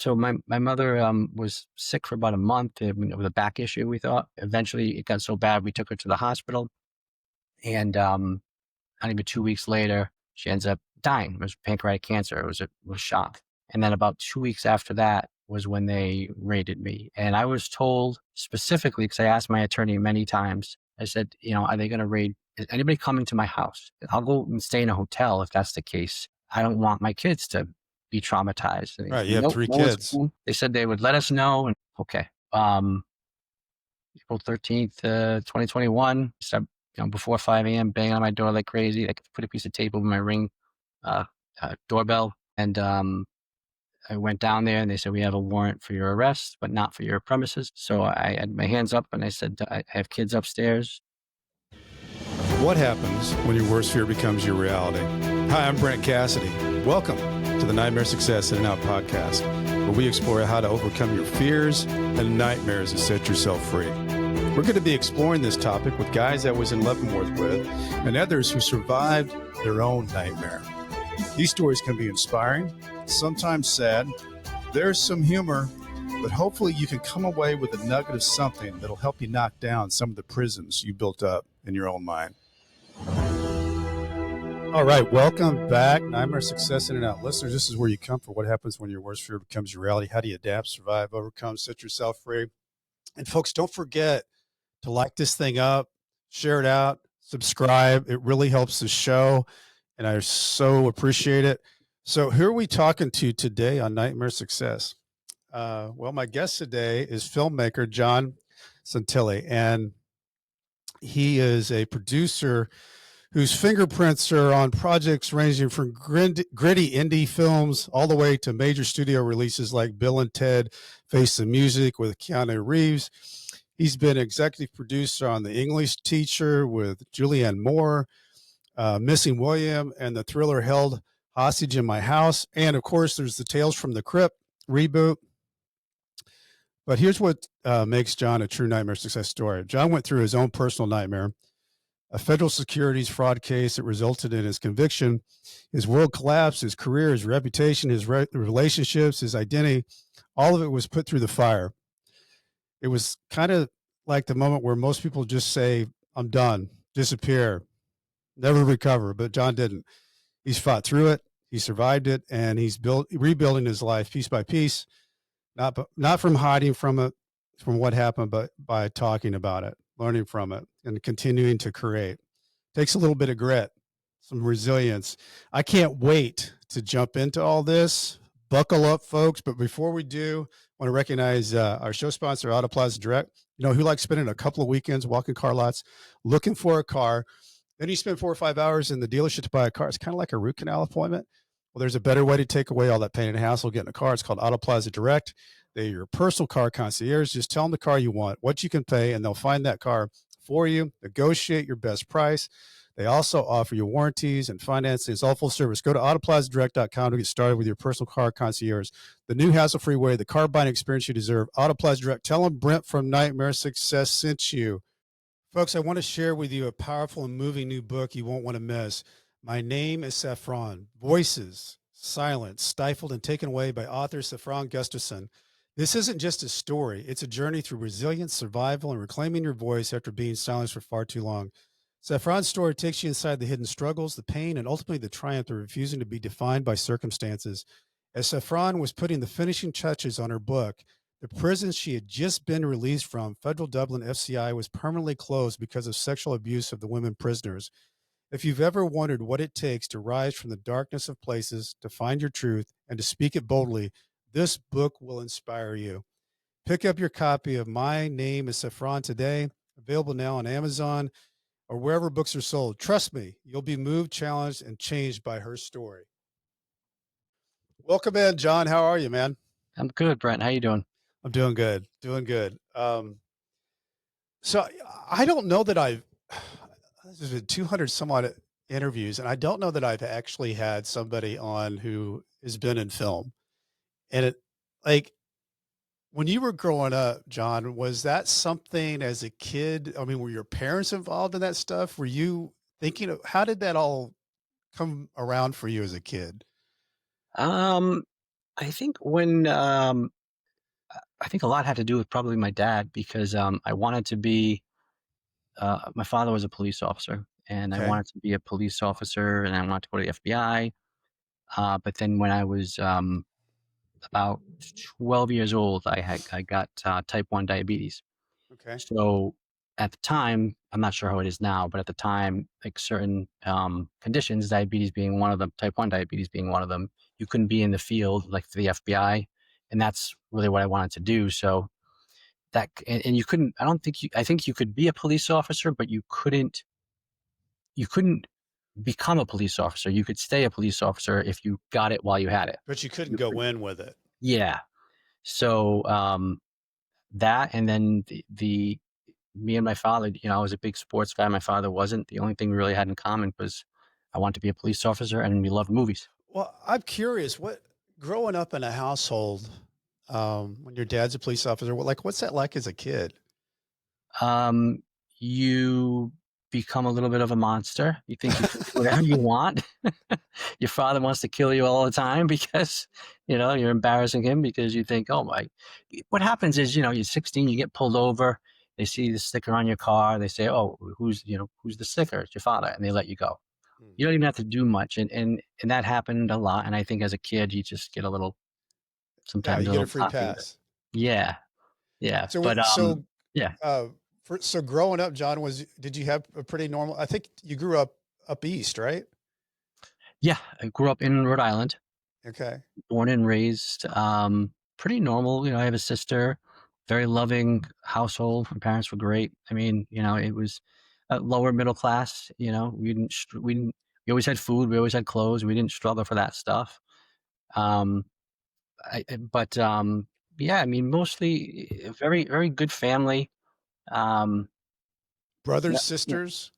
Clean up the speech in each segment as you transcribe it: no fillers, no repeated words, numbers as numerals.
So my mother was sick for about a month with a back issue. We thought eventually it got so bad we took her to the hospital, and not even 2 weeks later she ends up dying. It was pancreatic cancer. It was shock. And then about 2 weeks after that was when they raided me, and I was told specifically because I asked my attorney many times. I said, are they going to raid? Is anybody coming to my house? I'll go and stay in a hotel if that's the case. I don't want my kids to be traumatized. And they Right. said, You have nope, three no one's kids. coming. They said they would let us know. And okay. Um, April 13th, 2021, start, before 5 a.m., banging on my door like crazy. I put a piece of tape over my ring uh, doorbell. And I went down there and they said, we have a warrant for your arrest, but not for your premises. So I had my hands up and I said, I have kids upstairs. What happens when your worst fear becomes your reality? Hi, I'm Brent Cassity. Welcome to the Nightmare Success In and Out podcast, where we explore how to overcome your fears and nightmares and set yourself free. We're going to be exploring this topic with guys I was in Leavenworth with and others who survived their own nightmare. These stories can be inspiring, sometimes sad. There's some humor, but hopefully you can come away with a nugget of something that'll help you knock down some of the prisons you built up in your own mind. All right, welcome back. Nightmare Success In and Out. Listeners, this is where you come for what happens when your worst fear becomes your reality. How do you adapt, survive, overcome, set yourself free? And folks, don't forget to like this thing up, share it out, subscribe. It really helps the show, and I so appreciate it. So who are we talking to today on Nightmare Success? Well, my guest today is filmmaker John Santilli, and he is a producer whose fingerprints are on projects ranging from gritty indie films all the way to major studio releases like Bill and Ted Face the Music with Keanu Reeves. He's been executive producer on The English Teacher with Julianne Moore, Missing William, and the thriller Held Hostage in My House. And of course, there's the Tales from the Crypt reboot. But here's what makes John a true nightmare success story. John went through his own personal nightmare, a federal securities fraud case that resulted in his conviction. His world collapsed, his career, his reputation, his relationships, his identity, all of it was put through the fire. It was kind of like the moment where most people just say, I'm done, disappear, never recover. But John didn't. He's fought through it. He survived it, and he's rebuilding his life piece by piece, not from hiding from it, from what happened, but by talking about it, learning from it, and continuing to create. Takes a little bit of grit, some resilience. I can't wait to jump into all this. Buckle up, folks. But before we do, I want to recognize our show sponsor, Auto Plaza Direct. You know, who likes spending a couple of weekends walking car lots, looking for a car. Then you spend 4 or 5 hours in the dealership to buy a car. It's kind of like a root canal appointment. Well, there's a better way to take away all that pain and hassle getting a car. It's called Auto Plaza Direct. They're your personal car concierge. Just tell them the car you want, what you can pay, and they'll find that car for you, negotiate your best price. They also offer you warranties and financing. It's all full service. Go to autoplazadirect.com to get started with your personal car concierge. The new hassle-free way, the car buying experience you deserve. Auto Plaza Direct. Tell them Brent from Nightmare Success sent you. Folks, I want to share with you a powerful and moving new book you won't want to miss. My Name is Saffron. Voices, silenced, stifled, and taken away by author Saffron Gustafson. This isn't just a story. It's a journey through resilience, survival, and reclaiming your voice after being silenced for far too long. Saffron's story takes you inside the hidden struggles, the pain, and ultimately the triumph of refusing to be defined by circumstances. As Saffron was putting the finishing touches on her book, the prison she had just been released from, Federal Dublin FCI, was permanently closed because of sexual abuse of the women prisoners. If you've ever wondered what it takes to rise from the darkness of places, to find your truth, and to speak it boldly, this book will inspire you. Pick up your copy of My Name is Saffron today, available now on Amazon or wherever books are sold. Trust me, you'll be moved, challenged, and changed by her story. Welcome in, John. How are you, man? I'm good, Brent. How you doing? I'm doing good. Doing good. So I don't know that this has been 200 some odd interviews, and I don't know that I've actually had somebody on who has been in film. And it, like, when you were growing up, John, was that something as a kid? I mean, were your parents involved in that stuff? Were you thinking of how did that all come around for you as a kid? Um, I think I think a lot had to do with probably my dad because I wanted to be. My father was a police officer, and I Okay. wanted to be a police officer, and I wanted to go to the FBI. But then when I was about 12 years old, I got type 1 diabetes. Okay. So at the time, I'm not sure how it is now, but at the time, like certain conditions, diabetes being one of them, type 1 diabetes being one of them, you couldn't be in the field like for the FBI. And that's really what I wanted to do. So and you couldn't, I don't think I think you could be a police officer, but you couldn't become a police officer. You could stay a police officer if you got it while you had it. But you couldn't You go could, in with it. yeah. So that, and then the me and my father, I was a big sports guy. My father wasn't. The only thing we really had in common was I wanted to be a police officer, and we loved movies. Well, I'm curious, what growing up in a household, when your dad's a police officer, what's that like as a kid? Um, you become a little bit of a monster. You think you can do whatever you want. Your father wants to kill you all the time because, you're embarrassing him because you think, oh my, what happens is, you're 16, you get pulled over. They see the sticker on your car. They say, oh, who's the sticker? It's your father. And they let you go. Mm. You don't even have to do much. And that happened a lot. And I think as a kid, you just get Yeah, sometimes you a get a little free cocky with it. pass. Yeah. Yeah. So, But, yeah. uh, so growing up, John, did you have a pretty normal? I think you grew up east, right? Yeah. I grew up in Rhode Island. Okay. Born and raised, pretty normal. I have a sister, very loving household. My parents were great. I mean, it was a lower middle class. We always had food. We always had clothes. We didn't struggle for that stuff. Um, but yeah, I mean, mostly a very, very good family. Um, Brothers, yeah, yeah, sisters?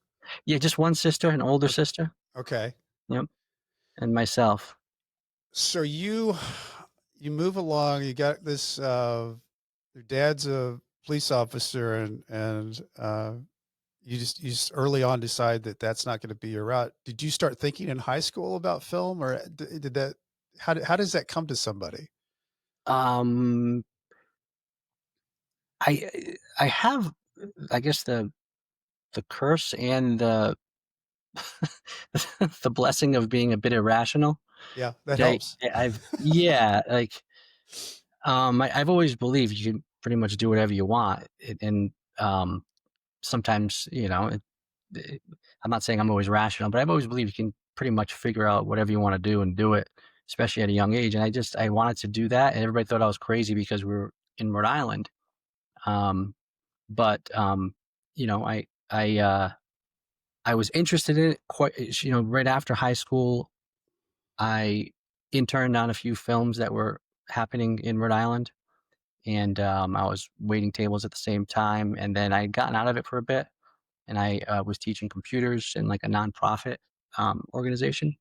yeah, just one sister, an older O- sister. Okay. Yep, and myself. So you move along, you got this, your dad's a police officer and you just early on decide that that's not going to be your route. Did you start thinking in high school about film or did that, how does that come to somebody? Um, I have, I guess the curse and the the blessing of being a bit irrational. Yeah, that Which helps. I've yeah, like I've always believed you can pretty much do whatever you want, and sometimes I'm not saying I'm always rational, but I've always believed you can pretty much figure out whatever you want to do and do it, especially at a young age. And I wanted to do that, and everybody thought I was crazy because we were in Rhode Island. Um, but you know, I was interested in it quite. Right after high school, I interned on a few films that were happening in Rhode Island, and I was waiting tables at the same time. And then I had gotten out of it for a bit, and I was teaching computers in like a nonprofit organization.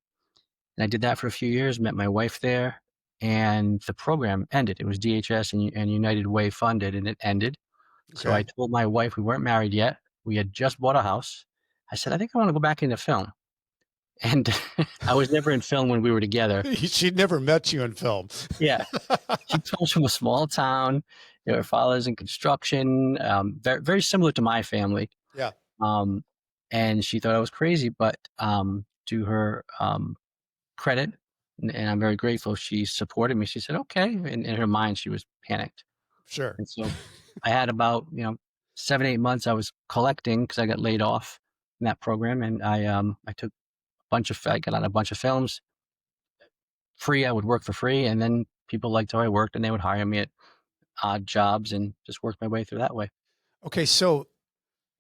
And I did that for a few years. Met my wife there, and the program ended. It was DHS and United Way funded, and it ended. So I Okay. told my wife we weren't married yet. We had just bought a house. I said, I think I want to go back into film. And I was never in film when we were together. She'd never met you in film. Yeah. She comes from a small town. Her father's in construction, very, very similar to my family. Yeah, Um, and she thought I was crazy, but to her credit, and I'm very grateful, she supported me. She said, okay. And in her mind, she was panicked. sure. And so I had about, 7, 8 months I was collecting because I got laid off in that program. And I took I got on a bunch of films free. I would work for free. And then people liked how I worked and they would hire me at odd jobs and just worked my way through that way. Okay, so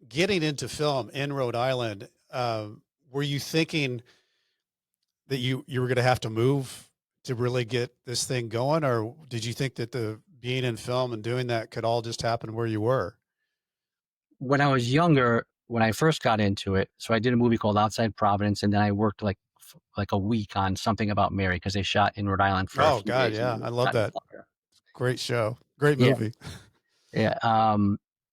getting into film in Rhode Island, were you thinking that you were going to have to move to really get this thing going, or did you think that the being in film and doing that could all just happen where you were? When I was younger, when I first got into it, so I did a movie called Outside Providence, and then I worked like a week on Something About Mary because they shot in Rhode Island for a Oh few God, days and yeah, we I love shot in that. Florida. Great show, great Yeah, movie. yeah.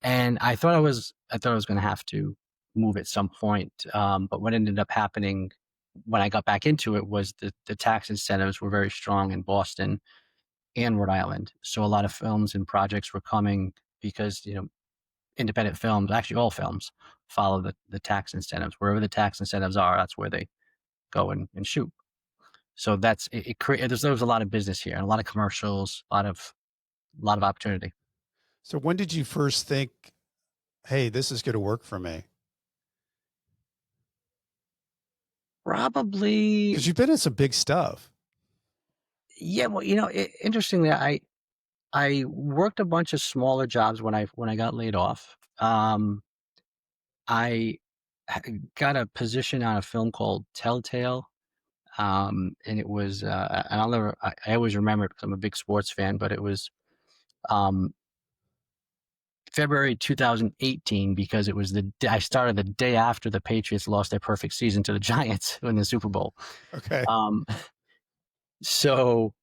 And I thought I was going to have to move at some point. But what ended up happening when I got back into it was the tax incentives were very strong in Boston, and Rhode Island. So a lot of films and projects were coming because, independent films, actually all films, follow the tax incentives. Wherever the tax incentives are, that's where they go and shoot. So there was a lot of business here and a lot of commercials, a lot of opportunity. So when did you first think, hey, this is going to work for me? Probably, Because you've been in some big stuff. yeah. Well, interestingly, I worked a bunch of smaller jobs when I got laid off. I got a position on a film called Telltale. And it was, and I always remember it because I'm a big sports fan, but it was um, February 2018 because it was I started the day after the Patriots lost their perfect season to the Giants in the Super Bowl. Okay. Um, so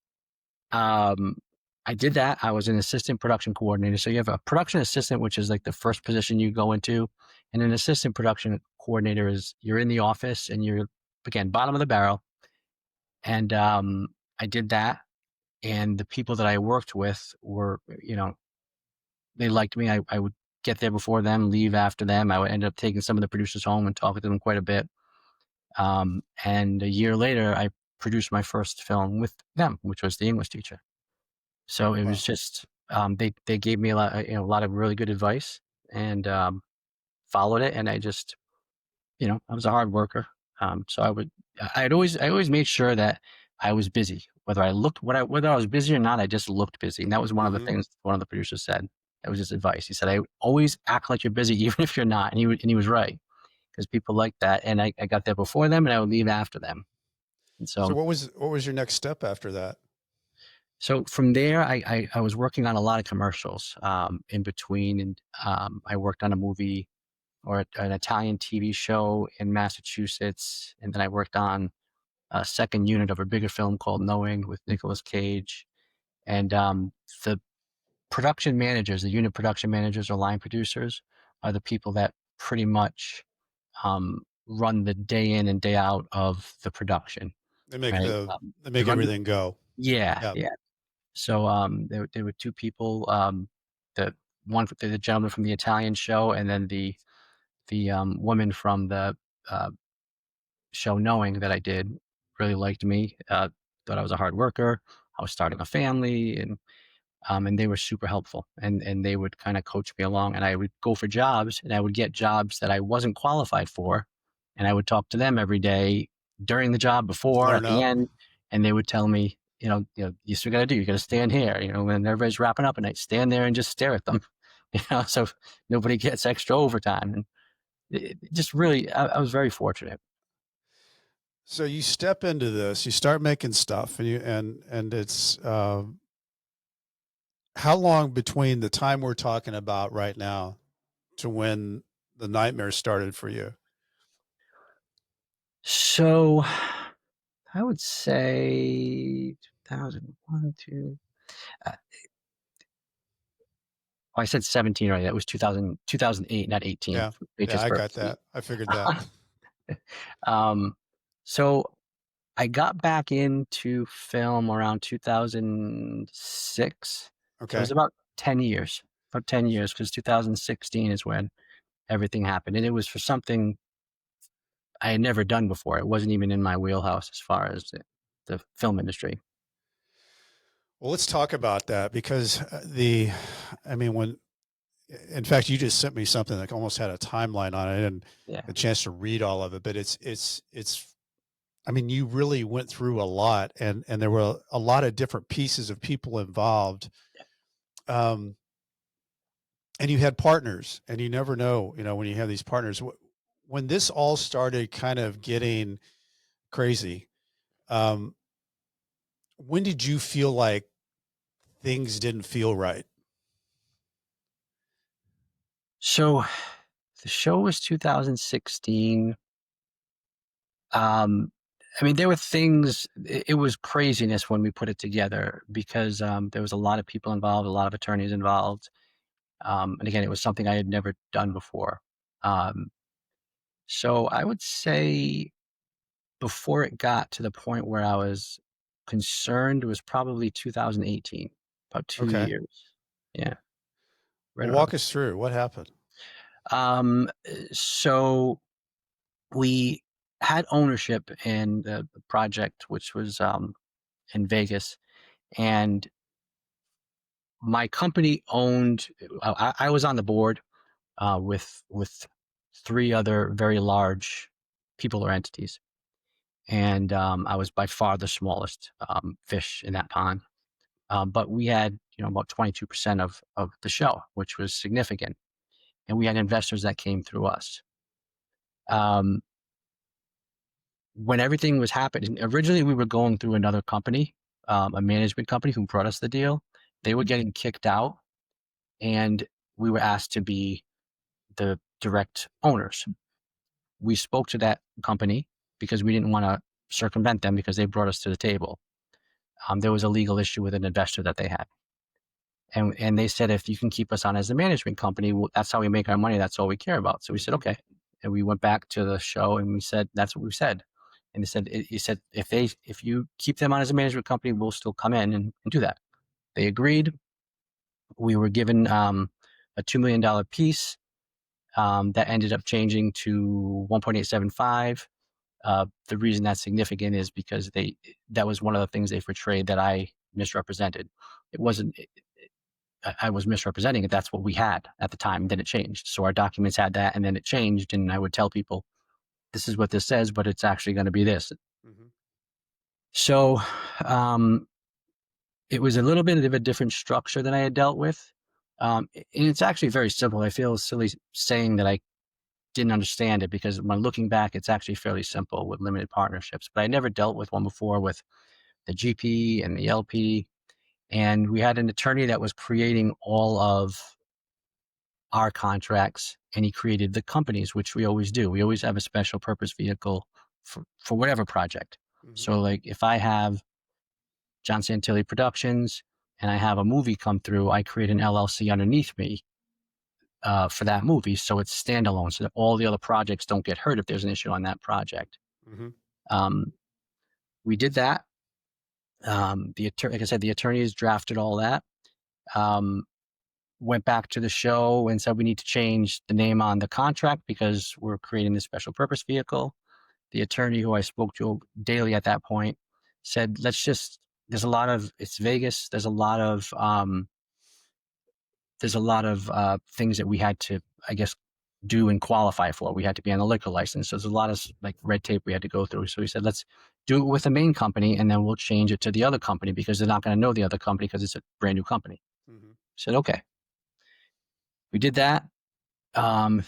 um, I did that. I was an assistant production coordinator. So you have a production assistant, which is like the first position you go into, and an assistant production coordinator is you're in the office and you're, again, bottom of the barrel. And I did that. And the people that I worked with were, they liked me. I would get there before them, leave after them. I would end up taking some of the producers home and talking to them quite a bit. And a year later, I produced my first film with them, which was The English Teacher. So it was Wow. just they gave me a lot of really good advice and followed it. And I was a hard worker. So I always made sure that I was busy, whether I was busy or not. I just looked busy, and that was one of the Hmm. things one of the producers said. That was his advice. He said, "I always act like you're busy, even if you're not." And he was right because people like that. And I got there before them, and I would leave after them. And So so what was your next step after that? so from there, I was working on a lot of commercials in between, and I worked on a movie or an Italian TV show in Massachusetts, and then I worked on a second unit of a bigger film called Knowing with Nicolas Cage. And the the unit production managers or line producers are the people that pretty much run the day in and day out of the production, They make right? the they They make run everything go. yeah, Yeah. yeah. So there were two people, the the gentleman from the Italian show, and then the woman from the uh, show Knowing that I did really liked me, thought I was a hard worker. I was starting a family, and they were super helpful, and they would kind of coach me along, and I would go for jobs, and I would get jobs that I wasn't qualified for, and I would talk to them every day during the job, before, at Learn the up. end, and they would tell me, you still got to do. You got to stand here. When everybody's wrapping up, and I stand there and just stare at them, so nobody gets extra overtime, and just really, I was very fortunate. So you step into this, you start making stuff, and it's how long between the time we're talking about right now to when the nightmare started for you? So I would say 2001, two. Uh, oh, I said 17 already. That was 2008, not 18. Yeah. Yeah, Patriots I got perfect that. I figured that. um, so I got back into film around 2006. So it was Okay. about 10 years, because 2016 is when everything happened. And it was for something I had never done before. It wasn't even in my wheelhouse as far as the film industry. Well, let's talk about that because I mean, in fact, you just sent me something that almost had a timeline on it and Yeah. a chance to read all of it, but I mean, you really went through a lot and there were a lot of different pieces of people involved. Um, and you had partners and you never know, when you have these partners, when this all started kind of getting crazy, um, when did you feel like things didn't feel right? So the show was 2016. Um, I mean, there were things, it was craziness when we put it together because there was a lot of people involved, a lot of attorneys involved. And again, it was something I had never done before. Um, so I would say before it got to the point where I was concerned was probably 2018, about 2 Okay. years. Yeah, right Well, around. walk us through what happened. So we had ownership in the project, which was in Vegas, and my company owned. I was on the board with three other very large people or entities, and I was by far the smallest fish in that pond. But we had about 22% of the show, which was significant, and we had investors that came through us. Um, when everything was happening, originally we were going through another company, a management company who brought us the deal. They were getting kicked out, and we were asked to be the direct owners. We spoke to that company because we didn't want to circumvent them because they brought us to the table. There was a legal issue with an investor that they had. And they said, if you can keep us on as the management company, that's how we make our money. That's all we care about. So we said, okay. And we went back to the show and we said, that's what we said. And they said, he said, if you keep them on as a management company, we'll still come in and do that. They agreed. We were given a $2 million piece that ended up changing to 1.875. The reason that's significant is because that was one of the things they portrayed that I misrepresented. It wasn't, I was misrepresenting it. That's what we had at the time. Then it changed. So our documents had that, and then it changed. And I would tell people, this is what this says, but it's actually going to be this. Mm-hmm. So it was a little bit of a different structure than I had dealt with. And it's actually very simple. I feel silly saying that I didn't understand it because when looking back, it's actually fairly simple with limited partnerships. But I never dealt with one before with the GP and the LP. And we had an attorney that was creating all of our contracts, and he created the companies, which we always do. We always have a special purpose vehicle for whatever project. Mm-hmm. So like if I have John Santilli Productions and I have a movie come through, I create an LLC underneath me for that movie. So it's standalone so that all the other projects don't get hurt if there's an issue on that project. Mm-hmm. We did that. Like I said, the attorneys drafted all that. Went back to the show and said we need to change the name on the contract because we're creating this special purpose vehicle. The attorney who I spoke to daily at that point said, there's a lot of, it's Vegas. There's a lot of things that we had to, I guess, do and qualify for. We had to be on the liquor license. So there's a lot of like red tape we had to go through. So he said, let's do it with the main company and then we'll change it to the other company because they're not going to know the other company because it's a brand new company. Mm-hmm. I said, okay. We did that. At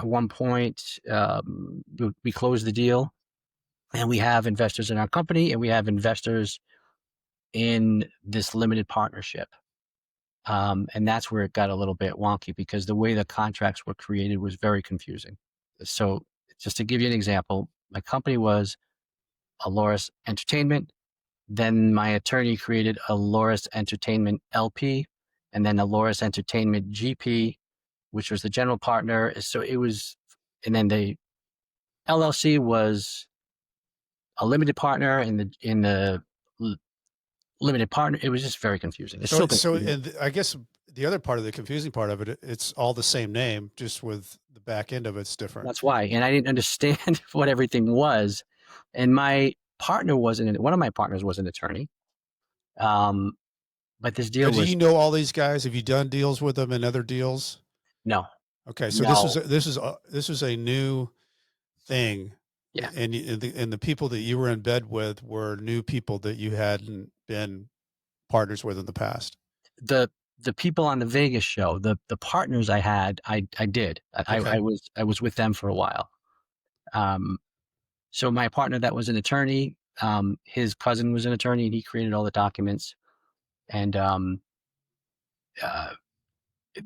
one point, we closed the deal and we have investors in our company and we have investors in this limited partnership. And that's where it got a little bit wonky because the way the contracts were created was very confusing. So just to give you an example, my company was Aloris Entertainment. Then my attorney created Aloris Entertainment LP and then Aloris Entertainment GP, which was the general partner. So it was, and then the LLC was a limited partner in the limited partner. It was just very confusing. It's So and I guess the other part of the confusing part of it, it's all the same name, just with the back end of it's different. That's why. And I didn't understand what everything was. And my partner one of my partners was an attorney. But this deal do was. you know all these guys? Have you done deals with them and other deals? No. Okay. So No. this is a new thing. Yeah. And the people that you were in bed with were new people that you hadn't been partners with in the past. The people on the Vegas show, the partners I had, I did. Okay. I was with them for a while. So my partner that was an attorney, his cousin was an attorney and he created all the documents. And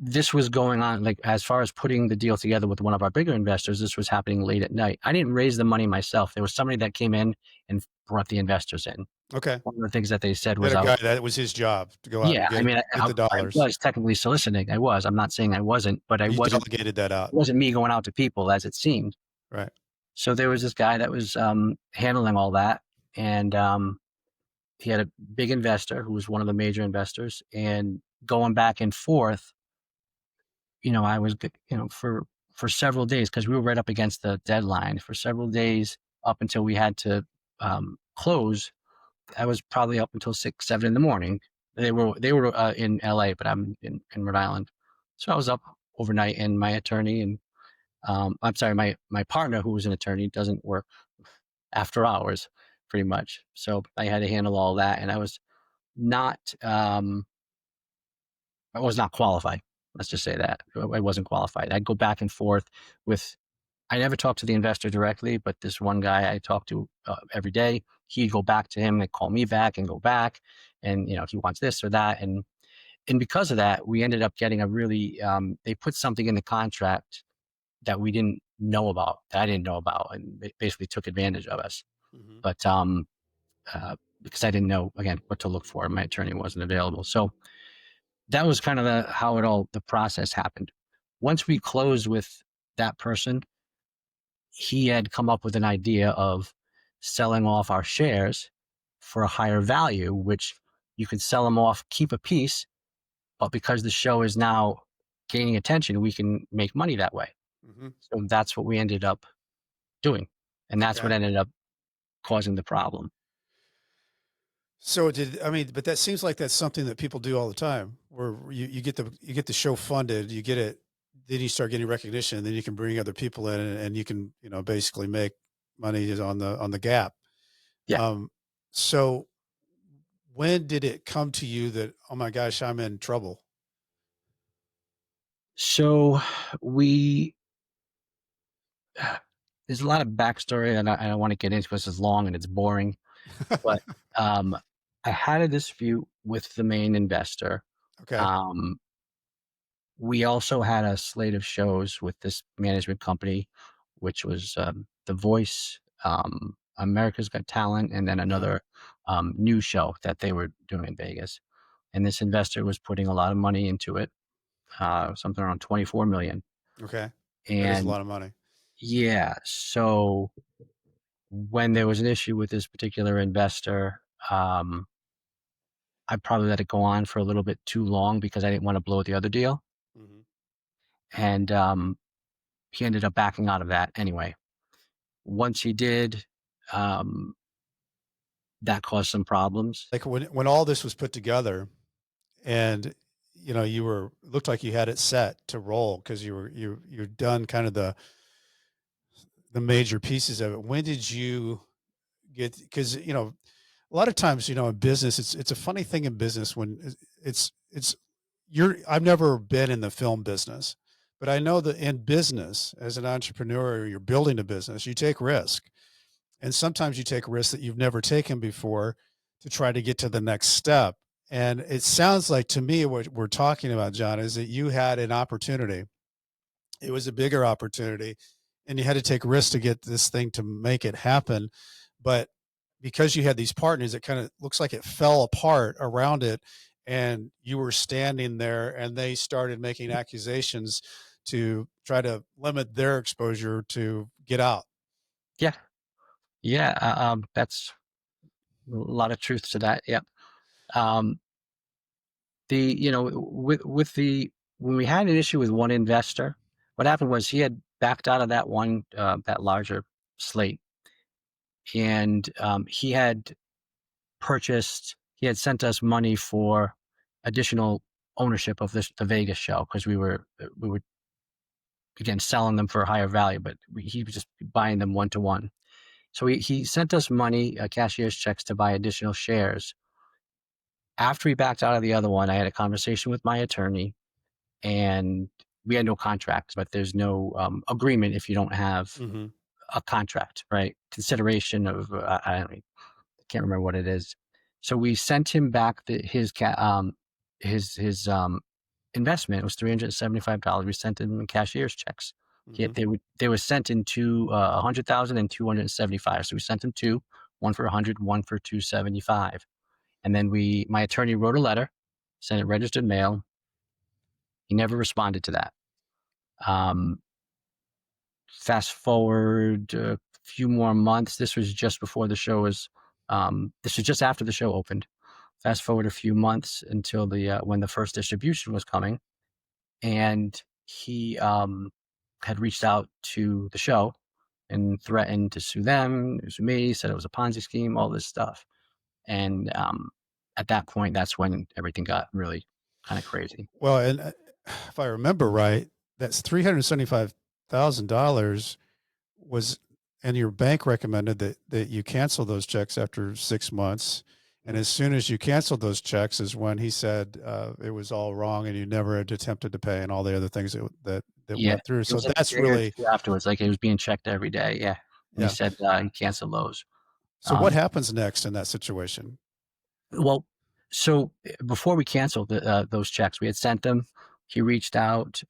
this was going on, like as far as putting the deal together with one of our bigger investors, this was happening late at night. I didn't raise the money myself. There was somebody that came in and brought the investors in. Okay. One of the things that they said You was, had a guy that was his job to go out and get the dollars. I was technically soliciting. I was. I'm not saying I wasn't, but You delegated that out. It wasn't me going out to people as it seemed. Right. So there was this guy that was handling all that, and he had a big investor who was one of the major investors, and going back and forth, I was, for several days, because we were right up against the deadline, for several days up until we had to close. I was probably up until 6, 7 in the morning. They were in LA, but I'm in Rhode Island. So I was up overnight, and my attorney and I'm sorry, my partner, who was an attorney, doesn't work after hours pretty much. So I had to handle all that, and not I was not qualified. Let's just say that I wasn't qualified. I'd go back and forth with. I never talked to the investor directly, but this one guy I talked to every day. He'd go back to him and call me back and go back, and he wants this or that, and because of that, we ended up getting a really. They put something in the contract that we didn't know about, that I didn't know about, and basically took advantage of us. Mm-hmm. But because I didn't know, again, what to look for, my attorney wasn't available. So that was kind of the process happened. Once we closed with that person, he had come up with an idea of selling off our shares for a higher value, which you could sell them off, keep a piece, but because the show is now gaining attention, we can make money that way. Mm-hmm. So that's what we ended up doing. And that's what Okay. ended up causing the problem. So but that seems like that's something that people do all the time, where you get the show funded, you get it, then you start getting recognition, and then you can bring other people in, and you can, basically make money on the gap. Yeah. Um, so when did it come to you that, oh my gosh, I'm in trouble? So we, there's a lot of backstory, and I don't want to get into this. It's long and it's boring, but um, I had a dispute with the main investor. Okay. Um, we also had a slate of shows with this management company, which was The Voice, America's Got Talent, and then Uh-huh. another new show that they were doing in Vegas. And this investor was putting a lot of money into it, something around 24 million. Okay. That is a And lot of money. yeah, so when there was an issue with this particular investor, um, I probably let it go on for a little bit too long because I didn't want to blow the other deal. Mhm. And he ended up backing out of that anyway. Once he did, um, that caused some problems. Like when all this was put together, and looked like you had it set to roll, because you're done kind of the major pieces of it. When did you get, because a lot of times, in business, it's a funny thing in business when it's I've never been in the film business, but I know that in business, as an entrepreneur, you're building a business, you take risk. And sometimes you take risks that you've never taken before to try to get to the next step. And it sounds like to me, what we're talking about, John, is that you had an opportunity. It was a bigger opportunity, and you had to take risks to get this thing to make it happen. But because you had these partners, it kind of looks like it fell apart around it. And you were standing there, and they started making accusations to try to limit their exposure to get out. Yeah, yeah, that's a lot of truth to that. Yep. Um, with the when we had an issue with one investor, what happened was he had backed out of that one that larger slate, and he had sent us money for additional ownership of the Vegas show, because we were again selling them for a higher value, but he was just buying them one to one. So he sent us money, cashier's checks, to buy additional shares. After he backed out of the other one, I had a conversation with my attorney, and we had no contract, but there's no agreement if you don't have Mm-hmm. a contract, right? Consideration of I don't know, can't remember what it is. So we sent him back his investment. It was $375. We sent him cashier's checks. Mm-hmm. They were sent in two 100,000 and 275. So we sent him two, one for 100, one for 275. And then my attorney wrote a letter, sent it registered mail. He never responded to that. Um, Fast forward a few more months. This was just before the show was This was just after the show opened. Fast forward a few months until the when the first distribution was coming, and he had reached out to the show and threatened to sue them, sue me, said it was a Ponzi scheme, all this stuff. And at that point, that's when everything got really kind of crazy. Well, and if I remember right, that's $375,000 was, and your bank recommended that you cancel those checks after 6 months. And as soon as you canceled those checks is when he said it was all wrong and you never had attempted to pay and all the other things that Yeah, went through. it So was like a that's day or really, two afterwards. Like it was being checked every day. Yeah, and he yeah. said he canceled those. So what Um, happens next in that situation? well, so before we canceled those checks, we had sent them. He reached out.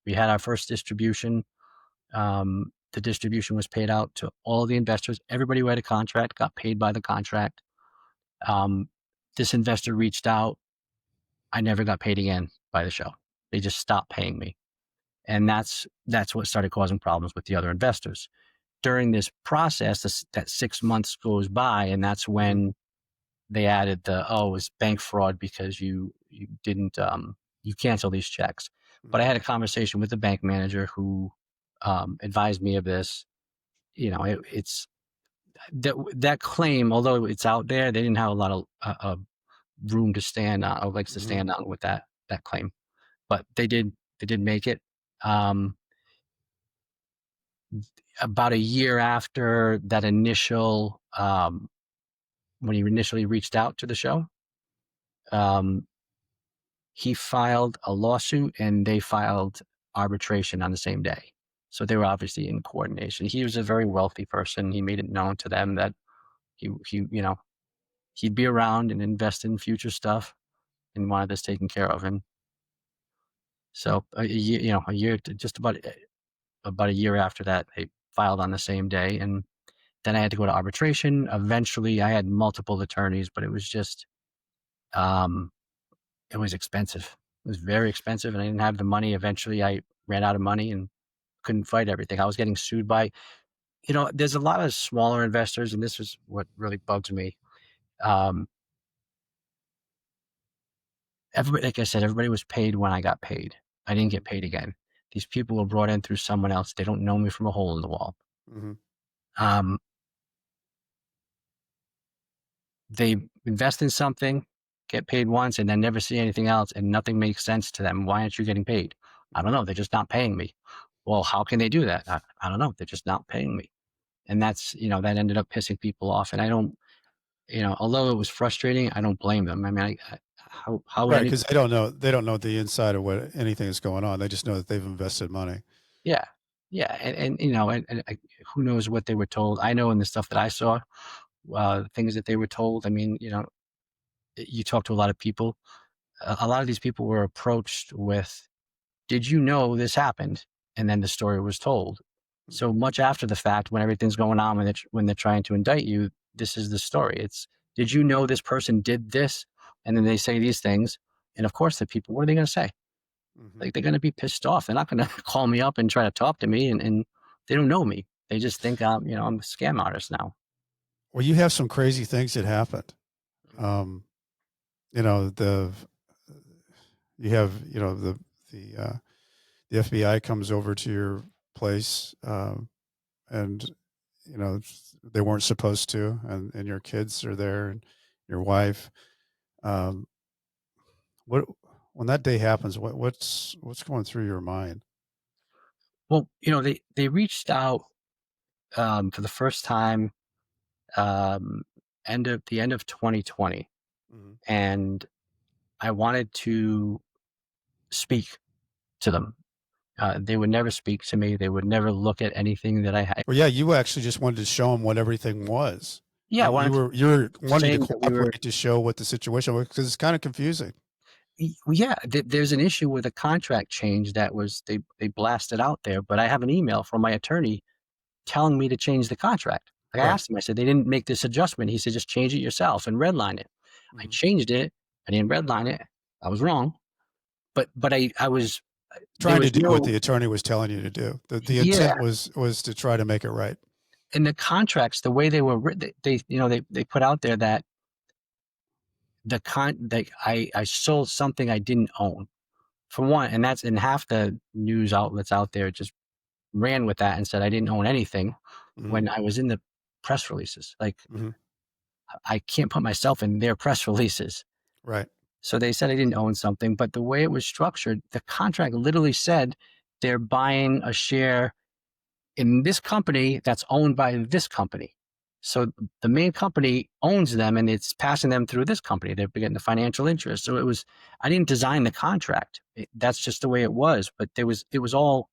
We had our first distribution. The distribution was paid out to all the investors. Everybody who had a contract got paid by the contract. Um, this investor reached out. I never got paid again by the show. They just stopped paying me, and that's what started causing problems with the other investors. During this process, that 6 months goes by, and that's Mhm. when they added it was bank fraud because you didn't you cancel these checks. But I Mhm. had a conversation with the bank manager who advised me of this. It's that claim, although it's out there, they didn't have a lot of room to stand on or legs to Mhm. stand on with that claim. But they did make it. Um, about a year after that initial when he initially reached out to the show, um, he filed a lawsuit and they filed arbitration on the same day. So they were obviously in coordination. He was a very wealthy person. He made it known to them that he'd be around and invest in future stuff and wanted this taken care of. And so a year, just about a year after that, they filed on the same day. And then I had to go to arbitration. Eventually, I had multiple attorneys, but it was just, um, it was expensive. It was very expensive, and I didn't have the money. Eventually, I ran out of money and couldn't fight everything. I was getting sued by, there's a lot of smaller investors, and this was what really bugs me. Um, Everybody, like I said, everybody was paid when I got paid. I didn't get paid again. These people were brought in through someone else. They don't know me from a hole in the wall. Mhm. Um, they invest in something, get paid once, and then never see anything else, and nothing makes sense to them. Why aren't you getting paid? I don't know. They're just not paying me. Well, how can they do that? I don't know. They're just not paying me. And that ended up pissing people off. And I don't, although it was frustrating, I don't blame them. I mean, how would Right, anybody? because they don't know the inside of what anything is going on. They just know that they've invested money. Yeah. Yeah. And who knows what they were told. I know in the stuff that I saw, things that they were told. I mean, you talk to a lot of people. A lot of these people were approached with, did you know this happened? And then the story was told. So Mhm. much after the fact, when everything's going on, when they're trying to indict you, this is the story. It's, did you know this person did this? And then they say these things. And of course, the people, what are they going to say? Mhm. Like, they're going to be pissed off. They're not going to call me up and try to talk to me. And they don't know me. They just think I'm a scam artist now. Well, you have some crazy things that happened. Um, you know, the you have, the the FBI comes over to your place, and they weren't supposed to, and your kids are there, and your wife. Um, what when that day happens, what's going through your mind? Well, they reached out for the first time um, end of 2020, Mhm. and I wanted to speak to them. They would never speak to me. They would never look at anything that I had. Well, yeah, you actually just wanted to show them what everything was. Yeah, I wanted to You're wanting to saying that we were. cooperate to show what the situation was because it's kind of confusing. Yeah, there's an issue with a contract change that was they blasted out there, but I have an email from my attorney telling me to change the contract. Like I Right. asked him, I said they didn't make this adjustment. He said just change it yourself and redline it. I Mhm. changed it. I didn't redline it. I was wrong, but I was there Trying to was do what no the attorney was telling you to do. The yeah intent was to try to make it right. in the contracts, the way they were written, they put out there that I sold something I didn't own, for one, and that's, and half the news outlets out there just ran with that and said I didn't own anything Mhm. when I was in the press releases. Like, Mhm. I can't put myself in their press releases. Right. So they said I didn't own something, but the way it was structured, the contract literally said they're buying a share in this company that's owned by this company. So the main company owns them and it's passing them through this company. They're getting the financial interest. So I didn't design the contract. That's just the way it was, but it was all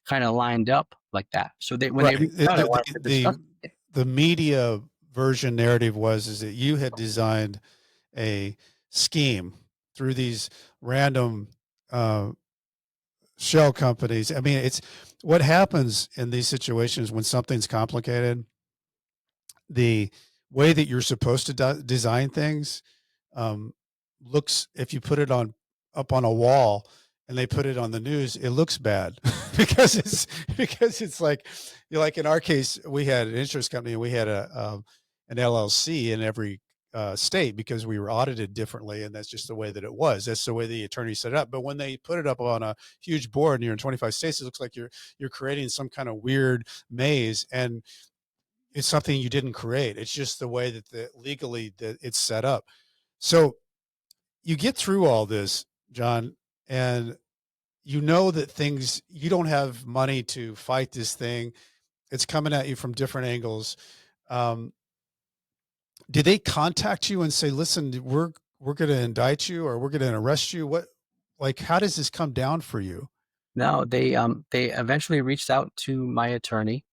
kind of lined up like that. So when they Right. reached out, I wanted to discuss it. The media version narrative is that you had designed a scheme through these random uh, shell companies. I mean, it's what happens in these situations when something's complicated. The way that you're supposed to design things um, looks, if you put it on up on a wall and they put it on the news, it looks bad because it's like, like in our case, we had an insurance company and we had an LLC in every state because we were audited differently, and that's just the way that it was. That's the way the attorney set it up. But when they put it up on a huge board and you're in 25 states, it looks like you're creating some kind of weird maze, and it's something you didn't create. It's just the way that legally that it's set up. So you get through all this, John, and you know that things, you don't have money to fight this thing. It's coming at you from different angles. Um, did they contact you and say, "Listen, we're going to indict you or we're going to arrest you"? What, like, how does this come down for you? No, they eventually reached out to my attorney,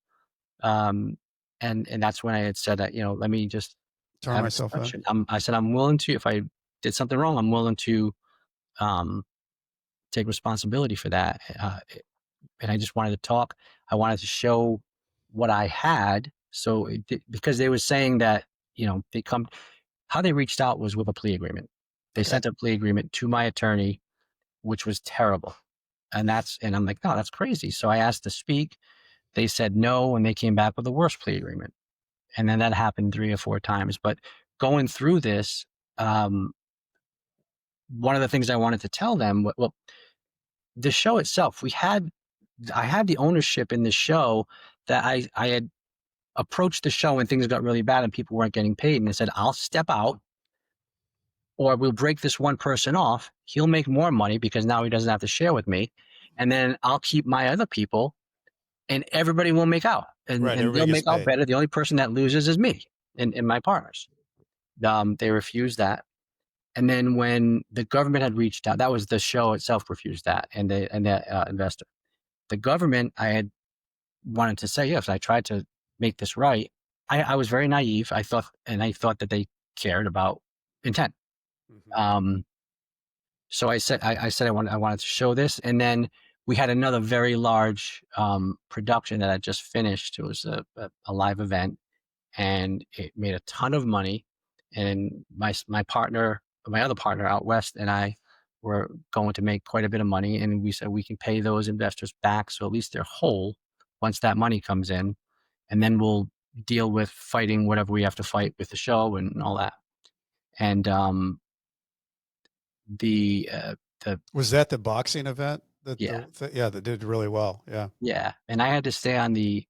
um, and that's when I had said that, let me just Turn have a myself in. discussion. I said I'm willing to, if I did something wrong, I'm willing to um, take responsibility for that. And I just wanted to talk. I wanted to show what I had. So because they were saying that, how they reached out was with a plea agreement. They Okay. sent a plea agreement to my attorney, which was terrible. And I'm like, no, that's crazy. So I asked to speak. They said no, and they came back with a worse plea agreement. And then that happened 3 or 4 times. But going through this, um, one of the things I wanted to tell them, well, the show itself, I had the ownership in the show, that I had approached the show when things got really bad and people weren't getting paid. And I said, I'll step out, or we'll break this one person off. He'll make more money because now he doesn't have to share with me. And then I'll keep my other people, and everybody will make out, Right. and Everybody they'll gets make out paid. better. The only person that loses is me and my partners. They refused that. And then when the government had reached out, that was the show itself refused that, and the investor. The government, I had wanted to say yes. I tried to make this right. I was very naive. I thought that they cared about intent. Mhm. Um, so I said I wanted to show this, and then we had another very large production that I just finished. It was a live event, and it made a ton of money. And my partner, my other partner out west, and I were going to make quite a bit of money. And we said we can pay those investors back, so at least they're whole once that money comes in, and then we'll deal with fighting whatever we have to fight with the show and all that. And the the Was that the boxing event that yeah, yeah, that did really well? Yeah. yeah, and I had to stay on the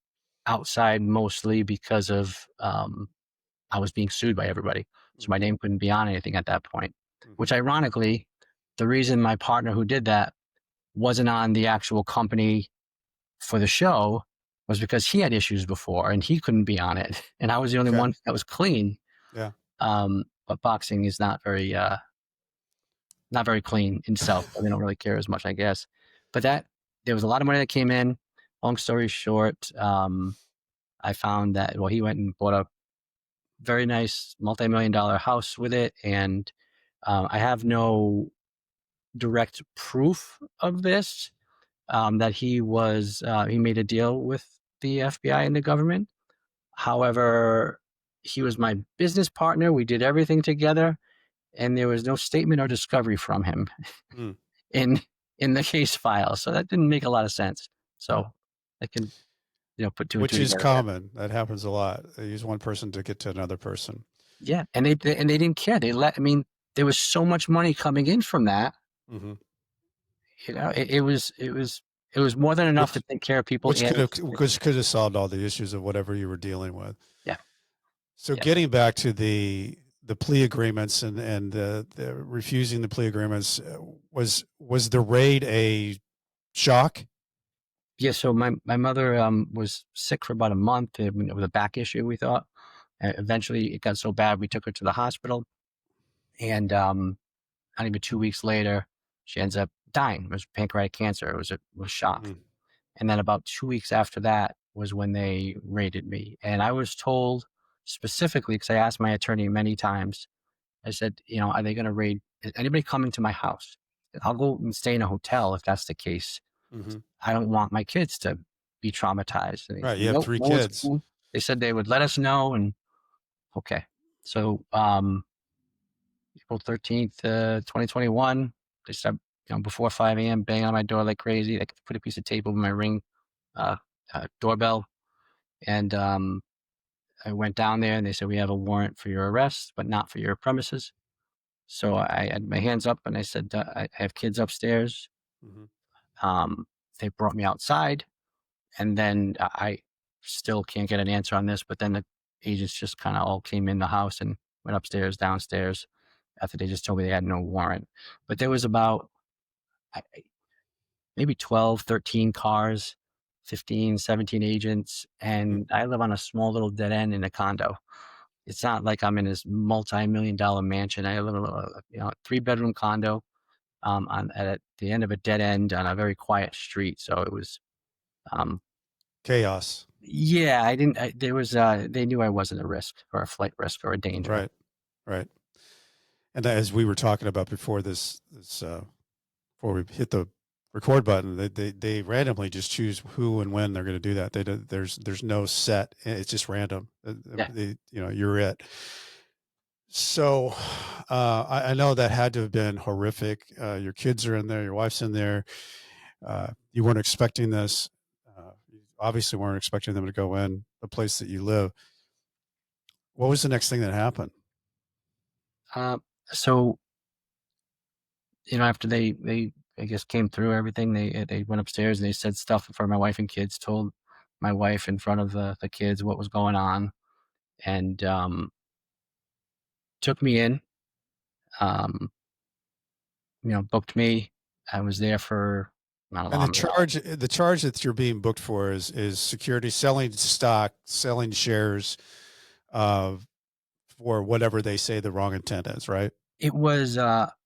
outside mostly because of I was being sued by everybody. So my Mhm. name couldn't be on anything at that point, Mhm. which ironically, the reason my partner who did that wasn't on the actual company for the show was because he had issues before and he couldn't be on it. And I was the only Okay. one that was clean. Yeah. But boxing is not very clean in itself. They don't really care as much, I guess. But there was a lot of money that came in. Long story short, I found that, well, he went and bought a very nice multi-million-dollar house with it, and I have no direct proof of this. That he made a deal with the FBI and the government. However, he was my business partner. We did everything together, and there was no statement or discovery from him Mm. in in the case file. So that didn't make a lot of sense. So I can. put two and which two is together. common. That happens a lot. They use one person to get to another person. Yeah, and they didn't care. I mean, there was so much money coming in from that. Hmm. It was more than enough to Which take care of people which and could have solved all the issues of whatever you were dealing with. yeah, So yeah. getting back to the plea agreements and the refusing the plea agreements, was the raid a shock? Yeah, so my mother was sick for about a month with a back issue, we thought. Eventually it got so bad we took her to the hospital, and not even 2 weeks later she ends up dying. It was pancreatic cancer. It was shock. Mm-hmm. And then about 2 weeks after that was when they raided me. And I was told specifically, because I asked my attorney many times, I said, are they going to raid? Is anybody coming to my house? I'll go and stay in a hotel if that's the case. Mm-hmm. I don't want my kids to be traumatized. And they Right. said, You have nope, three no one's kids. coming. They said they would let us know. And okay. So April 13th, 2021, they start, before 5 a.m., banging on my door like crazy. They put a piece of tape over my ring uh, doorbell. And I went down there and they said, we have a warrant for your arrest, but not for your premises. So I had my hands up and I said, I have kids upstairs. Mm-hmm. Um, they brought me outside, and then I still can't get an answer on this. But then the agents just kind of all came in the house and went upstairs, downstairs after they just told me they had no warrant. But there was about maybe 12, 13 cars, 15, 17 agents. Mm-hmm. And I live on a small little dead end in a condo. It's not like I'm in this multi-million-dollar mansion. I live in a 3-bedroom condo at the end of a dead end on a very quiet street. So it was, um, Chaos. yeah, I didn't, there was, they knew I wasn't a risk or a flight risk or a danger. Right. Right. And as we were talking about before before we hit the record button, they randomly just choose who and when they're going to do that. There's no set. It's just random. Yeah. You're it. So I know that had to have been horrific. Your kids are in there. Your wife's in there. You weren't expecting this. You obviously weren't expecting them to go in the place that you live. What was the next thing that happened? So, after they, I guess, came through everything, they went upstairs and they said stuff in front of my wife and kids, told my wife in front of the kids what was going on, and took me in, um, booked me. I was there for not And the long. charge that you're being booked for is security, selling stock, selling shares, uh, for whatever they say the wrong intent is, right? It was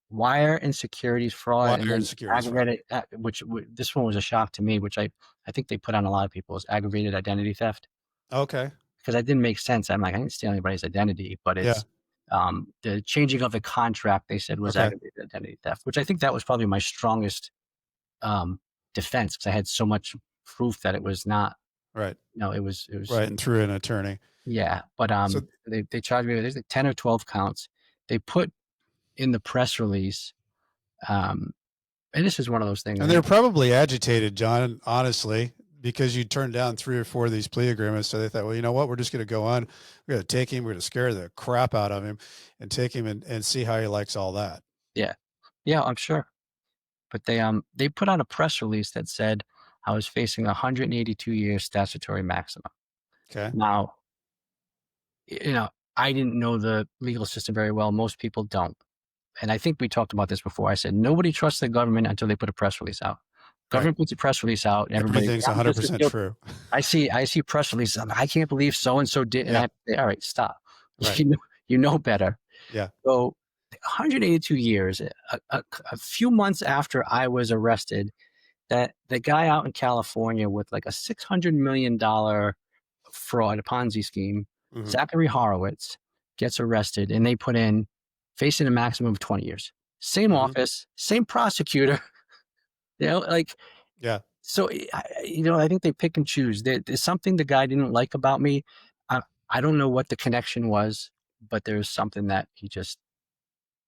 wire and securities fraud, and Wire and then securities fraud. aggravated, this one was a shock to me, which I think they put on a lot of people, is aggravated identity theft, Okay. because that didn't make sense. I'm like, I didn't steal anybody's identity, but Yeah. it's the changing of the contract. They said was Okay. aggravated identity theft, which I think that was probably my strongest um, defense, because I had so much proof that it was not. Right. No, it was. Right. And through an attorney. Yeah, but So, they charged me with, there's like 10 or 12 counts. They put in the press release, um, and this is one of those things. and they're probably agitated, John, honestly, because you turned down 3 or 4 of these plea agreements. So they thought, well, you know what? We're just going to go on. We're going to take him. We're going to scare the crap out of him and take him and see how he likes all that. Yeah, yeah, I'm sure. But they put out a press release that said I was facing 182 years statutory maximum. Okay. Now, you know, I didn't know the legal system very well. Most people don't. And I think we talked about this before. I said nobody trusts the government until they put a press release out. Right. Government puts a press release out, and everybody. Everything's 100% true. I see press releases. I can't believe so and so did, and Yeah. I say, all right, stop. Right. You know better. Yeah. So 182 years, a few months after I was arrested, that the guy out in California with like a $600 million fraud, a Ponzi scheme, Mm-hmm. Zachary Horowitz, gets arrested, and they put in facing a maximum of 20 years. Same Mm-hmm. office, same prosecutor. Like, Yeah. so I think they pick and choose. There's something the guy didn't like about me. I don't know what the connection was, but there's something that he just.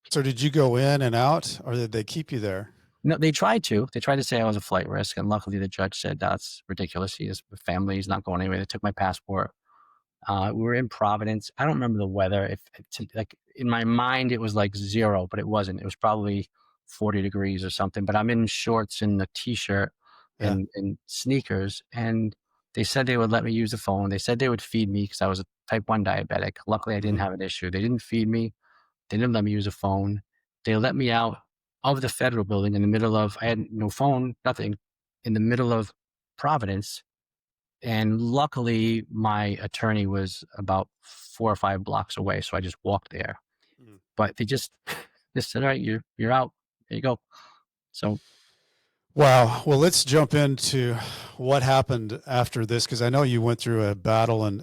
So did you go in and out, or did they keep you there? No, they tried to say I was a flight risk, and luckily the judge said that's ridiculous. He has a family, he's not going anywhere. They took my passport. We were in Providence. I don't remember the weather. If like in my mind it was like 0, but it wasn't. It was probably 40 degrees or something. But I'm in shorts and a t-shirt Yeah. and sneakers, and they said they would let me use the phone. They said they would feed me because I was a type 1 diabetic. Luckily, I didn't Mhm. have an issue. They didn't feed me. They didn't let me use a phone. They let me out of the federal building in the middle of, I had no phone, nothing, in the middle of Providence. And luckily, my attorney was about 4 or 5 blocks away, so I just walked there. Mm. But they just said, "All right, you're out. There you go." So Wow. Well, let's jump into what happened after this because I know you went through a battle and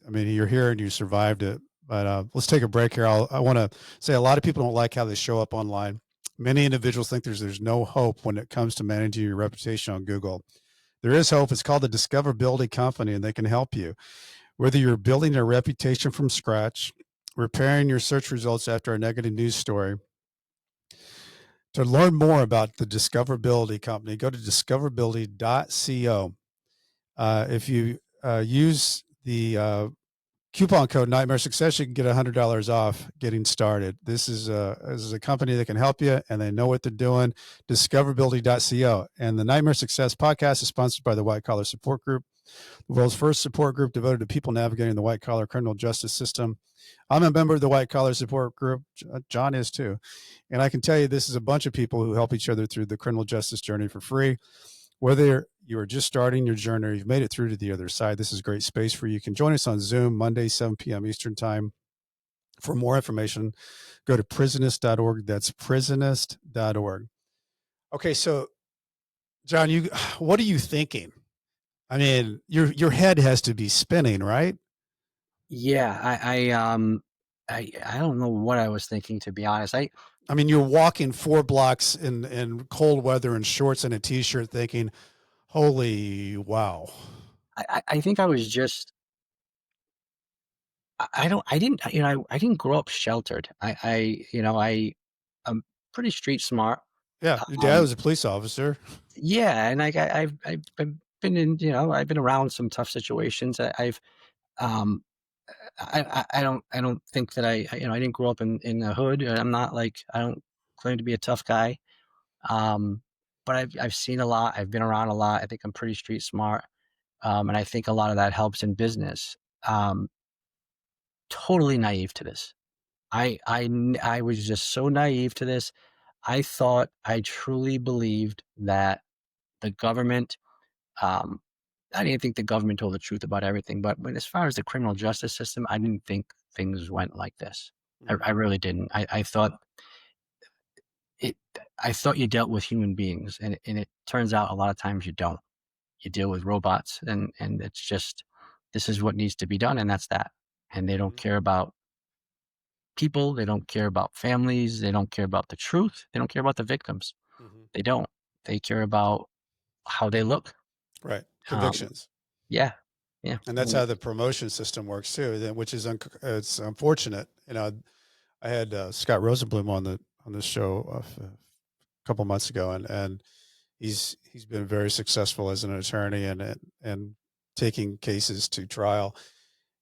I mean you're here and you survived it. But let's take a break here. I want to say a lot of people don't like how they show up online. Many individuals think there's no hope when it comes to managing your reputation on Google. There is hope. It's called the Discoverability Company, and they can help you. Whether you're building a reputation from scratch, repairing your search results after a negative news story, to learn more about the Discoverability Company, go to discoverability.co. If you use the coupon code Nightmare Success, you can get $100 off getting started. This is a company that can help you, and they know what they're doing. Discoverability.co. And the Nightmare Success podcast is sponsored by the White Collar Support Group, the world's first support group devoted to people navigating the white collar criminal justice system. I'm a member of the White Collar Support Group. John is too. And I can tell you, this is a bunch of people who help each other through the criminal justice journey for free. Whether you are just starting your journey or you've made it through to the other side, this is a great space for you. You can join us on Zoom Monday, 7 p.m. Eastern Time. For more information, go to prisonist.org. That's prisonist.org. Okay, so John, what are you thinking? I mean, your head has to be spinning, right? yeah, I don't know what I was thinking, to be honest. I mean, you're walking 4 blocks in cold weather in shorts and a t-shirt, thinking, "Holy wow!" I think I was just I don't I didn't I didn't grow up sheltered. I'm pretty street smart. Yeah, your dad Um, was a police officer. yeah, and like I've been in, I've been around some tough situations. Um I don't think that I didn't grow up in the hood. And I'm not like, I don't claim to be a tough guy. Um, but I've seen a lot. I've been around a lot. I think I'm pretty street smart. And I think a lot of that helps in business. Um, Totally naive to this. I was just so naive to this. I truly believed that the government, um, I didn't think the government told the truth about everything, but as far as the criminal justice system, I didn't think things went like this. Mhm, I really didn't. It. I thought you dealt with human beings, and it turns out a lot of times you don't. You deal with robots, and it's just, this is what needs to be done, and that's that. And they don't mhm, care about people. They don't care about families. They don't care about the truth. They don't care about the victims. mhm. They don't. They care about how they look. Right, Um, convictions, yeah, yeah. and that's how the promotion system works too. Which is it's unfortunate. You know, I had Scott Rosenblum on this show a couple months ago, and he's been very successful as an attorney and taking cases to trial.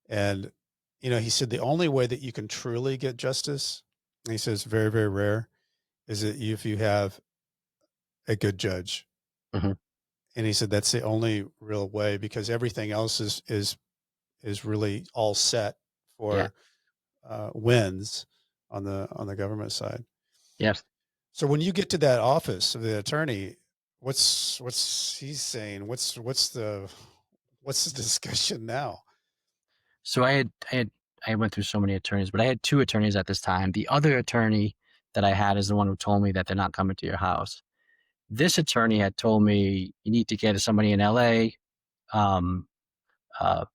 And you know, he said the only way that you can truly get justice, and he says very very rare, is that if you have a good judge. Mhm. And he said that's the only real way because everything else is really all set Yeah. for wins on the government side. Yes. So when you get to that office of the attorney, what's he's saying? What's the discussion now? So I went through so many attorneys, but I had 2 attorneys at this time. The other attorney that I had is the one who told me that they're not coming to your house. This attorney had told me, "You need to get somebody in LA, um, uh,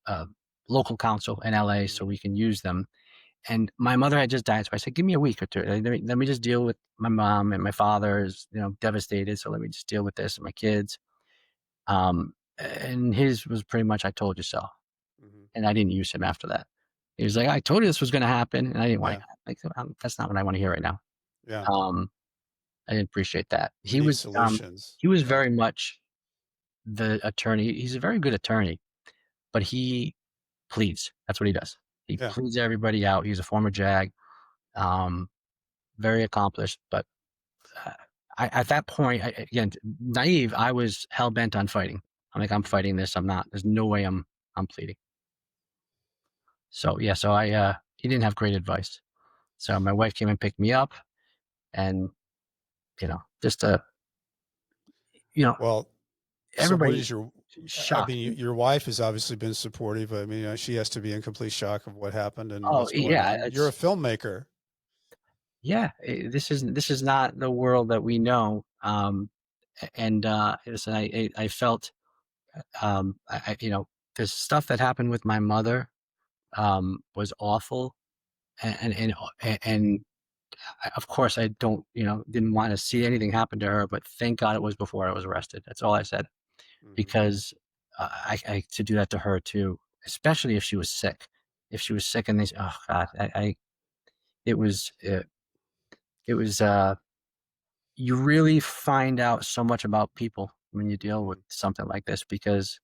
uh, local counsel in LA so Mhm. we can use them." And my mother had just died, so I said, "Give me a week or 2. Let me just deal with my mom, and my father is, devastated, so let me just deal with this and my kids." And his was pretty much, "I told you so." Mhm. And I didn't use him after that. He was like, "I told you this was gonna happen," and I didn't want Yeah. to, like, that's not what I wanna hear right now. Yeah. Um, I didn't appreciate that. We need solutions. He was Yeah. very much the attorney. He's a very good attorney, but he pleads. That's what he does. He Yeah. pleads everybody out. He's a former JAG, um, very accomplished, but uh, at that point, again, naive, I was hell bent on fighting. I'm like, I'm Mhm. fighting this. I'm not. There's no way I'm pleading. So yeah, he didn't have great advice. So my wife came and picked me up, and just you know, Well, so what everybody is your I shocked. mean, your wife has obviously been supportive. I mean, she has to be in complete shock of what happened and Oh what's going yeah, on. You're a it's filmmaker. yeah. This is not the world that we know. And listen, I felt the stuff that happened with my mother was awful, and of course I don't didn't want to see anything happen to her, but thank God it was before I was arrested. That's all I said, Mhm. because I to do that to her too, especially if she was sick. If she was sick and oh God, it was it was you really find out so much about people when you deal with Mhm. something like this, because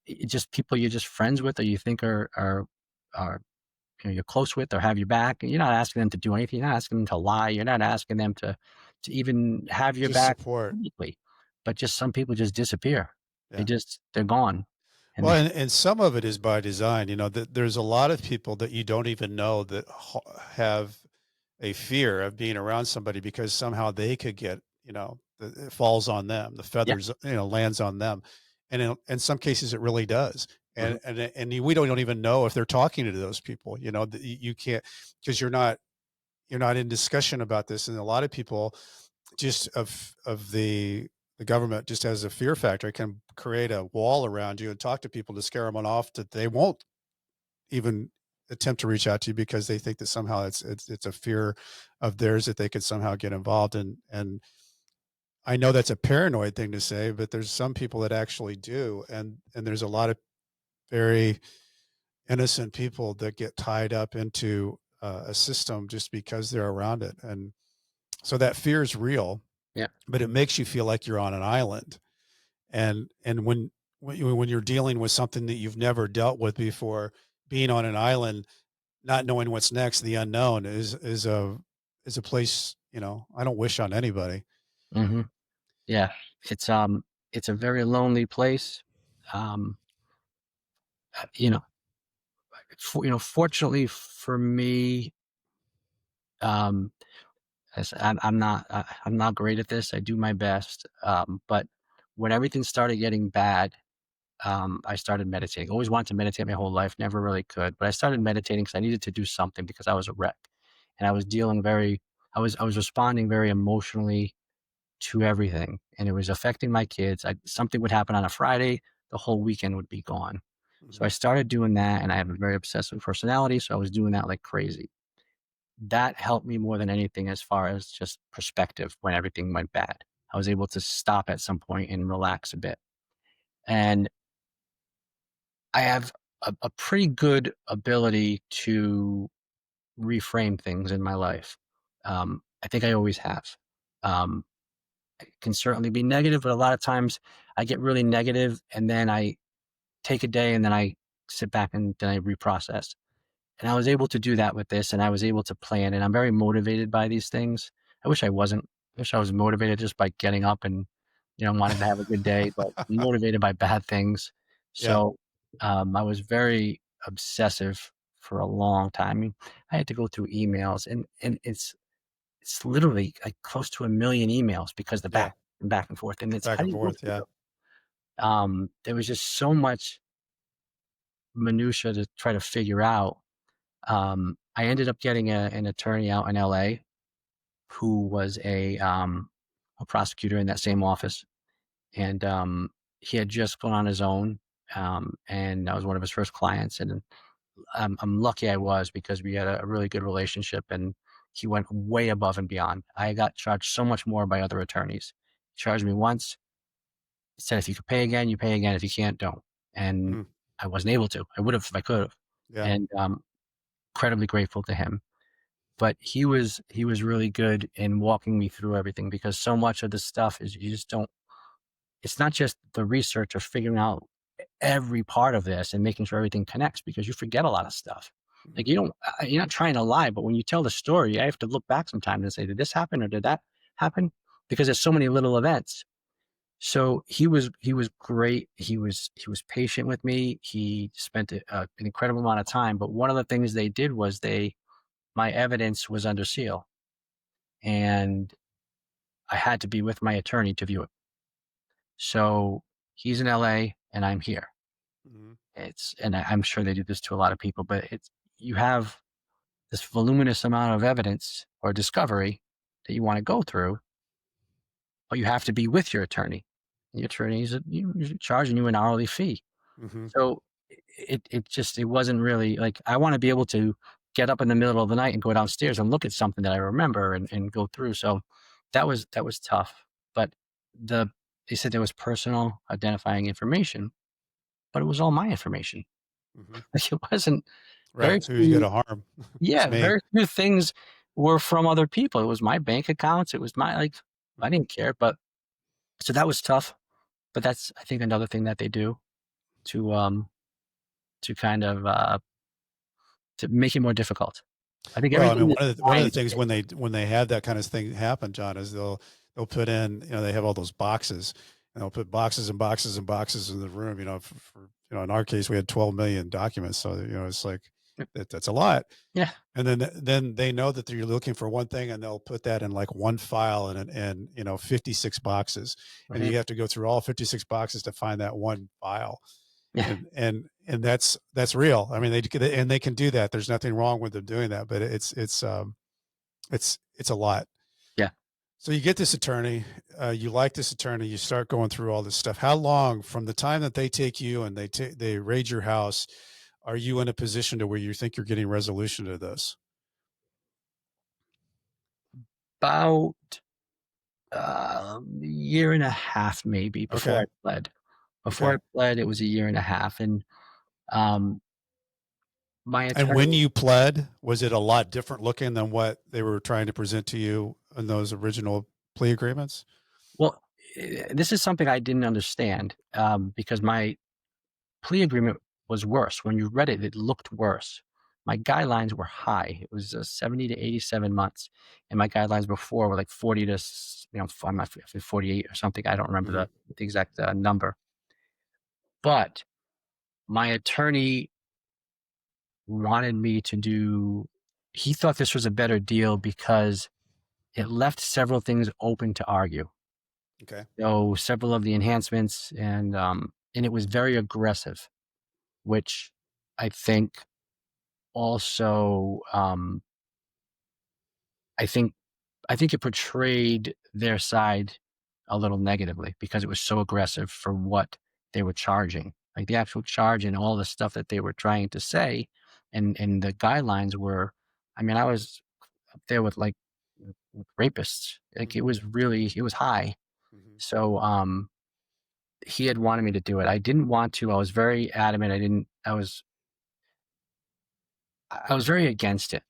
it just people you're just friends with, or you think are you're close with or have your back. And you're not asking them to do anything. You're not asking them to lie. You're not asking them to even have your Just back support. publicly. But just some people just disappear. Yeah. They're gone. And Well, and some of it is by design. There's a lot of people that you don't even know that have a fear of being around somebody because somehow they could get, it falls on them. The yeah. feathers, lands on them. And in some cases it really does. Hmm. We don't even know if they're talking to those people, you can't, because you're not in discussion about this. And a lot of people just of the government just has a fear factor. It can create a wall around you and talk to people to scare them off that they won't even attempt to reach out to you because they think that somehow it's a fear of theirs that they could somehow get involved in. And I know that's a paranoid thing to say, but there's some people that actually do, and there's a lot of very innocent people that get tied up into a system just because they're around it, and so that fear is real, Yeah. but it makes you feel like you're on an island. And when you're dealing with something that you've never dealt with before, being on an island, not knowing what's next, the unknown is a place, I don't wish on anybody. Hmm. Yeah. It's it's a very lonely place. Um, you know, fortunately for me, um, I'm not great at this. I do my best, but when everything started getting bad, I started meditating. Always wanted to meditate my whole life, never really could, but I started meditating because I needed to do something, because I was a wreck, and I was I was responding very emotionally to everything, and it was affecting my kids. Something would happen on a Friday, the whole weekend would be gone. So Mhm. I started doing that, and I have a very obsessive personality, so I was doing that like crazy. That helped me more than anything as far as just perspective when everything went bad. I was able to stop at some point and relax a bit. And I have a pretty good ability to reframe things in my life. I think I always have. It can certainly be negative, but a lot of times I get really negative and then I take a day and then I sit back and then I reprocess. And I was able to do that with this, and I was able to plan, and I'm very motivated by these things. I wish I wasn't. I wish I was motivated just by getting up and, wanting to have a good day, but I'm motivated by bad things. Yeah, So, I was very obsessive for a long time. I mean, I had to go through emails, and it's literally like close to 1,000,000 emails, because the yeah, back and forth, and it's back how do and you go forth. through Yeah, them? There was just so much minutia to try to figure out. I ended up getting an attorney out in LA who was a prosecutor in that same office, and he had just gone on his own, and I was one of his first clients, and I'm lucky I was, because we had a really good relationship, and he went way above and beyond. I got charged so much more by other attorneys. He charged me once, said if you could pay again, you pay again. If you can't, don't. And mhm, I wasn't able to. I would have if I could have, yeah, and incredibly grateful to him. but he was really good in walking me through everything, because so much of the stuff is you just don't. It's not just the research or figuring out every part of this and making sure everything connects, because you forget a lot of stuff. Like, Mhm. you don't, you're not trying to lie, but when you tell the story, I have to look back sometimes and say, did this happen or did that happen? Because there's so many little events. So he was great. He was patient with me. He spent an incredible amount of time. But one of the things they did was my evidence was under seal, and I had to be with my attorney to view it. So he's in LA and I'm here. Mhm. I'm sure they do this to a lot of people, but you have this voluminous amount of evidence or discovery that you want to go through, but you have to be with your attorney. Your attorney is charging you an hourly fee. Mhm. So it wasn't really like, I want to be able to get up in the middle of the night and go downstairs and look at something that I remember and go through. So that was tough. But they said there was personal identifying information, but it was all my information. Mhm. Like, it wasn't very Right. Who you few. gonna harm? It's Yeah, me. very few things were from other people. It was my bank accounts. It was my, like, I Mhm. didn't care. But so that was tough. But that's, I think, another thing that they do to to kind of to make it more difficult. I think Well, I mean, everything is one of the designed things to. when they have that kind of thing happen, John, is they'll put in, they have all those boxes, and they'll put boxes and boxes and boxes in the room. In our case, we had 12 million documents, so it's like that's a lot. Yeah. And then they know that you're looking for one thing, and they'll put that in like one file and 56 boxes, and Mhm. you have to go through all 56 boxes to find that one file. Yeah. And that's real. I mean, they can do that. There's nothing wrong with them doing that, but it's a lot. Yeah. So you get this attorney, you like this attorney, you start going through all this stuff. How long from the time that they take you and they raid your house, are you in a position to where you think you're getting resolution to this? About a year and a half, maybe, before Okay. I pled. Before Okay. I pled, it was a year and a half, and um, my And when attorney. you pled, was it a lot different looking than what they were trying to present to you in those original plea agreements? Well, this is something I didn't understand, because my plea agreement was worse. When you read it, it looked worse. My guidelines were high. It was 70 to 87 months, and my guidelines before were like 40 to I'm not 48 or something. I don't remember Hmm. the exact number. But my attorney wanted me to do. He thought this was a better deal because it left several things open to argue. Okay. So several of the enhancements, and it was very aggressive, which I think also, I think I think it portrayed their side a little negatively because it was so aggressive for what they were charging. Like, the actual charge and all the stuff that they were trying to say, and the guidelines were, I mean, I was up there with, like, with rapists. Like, Hmm. it was high. Hmm. So, he had wanted me to do it. I didn't want to. I was very adamant. I was very against it,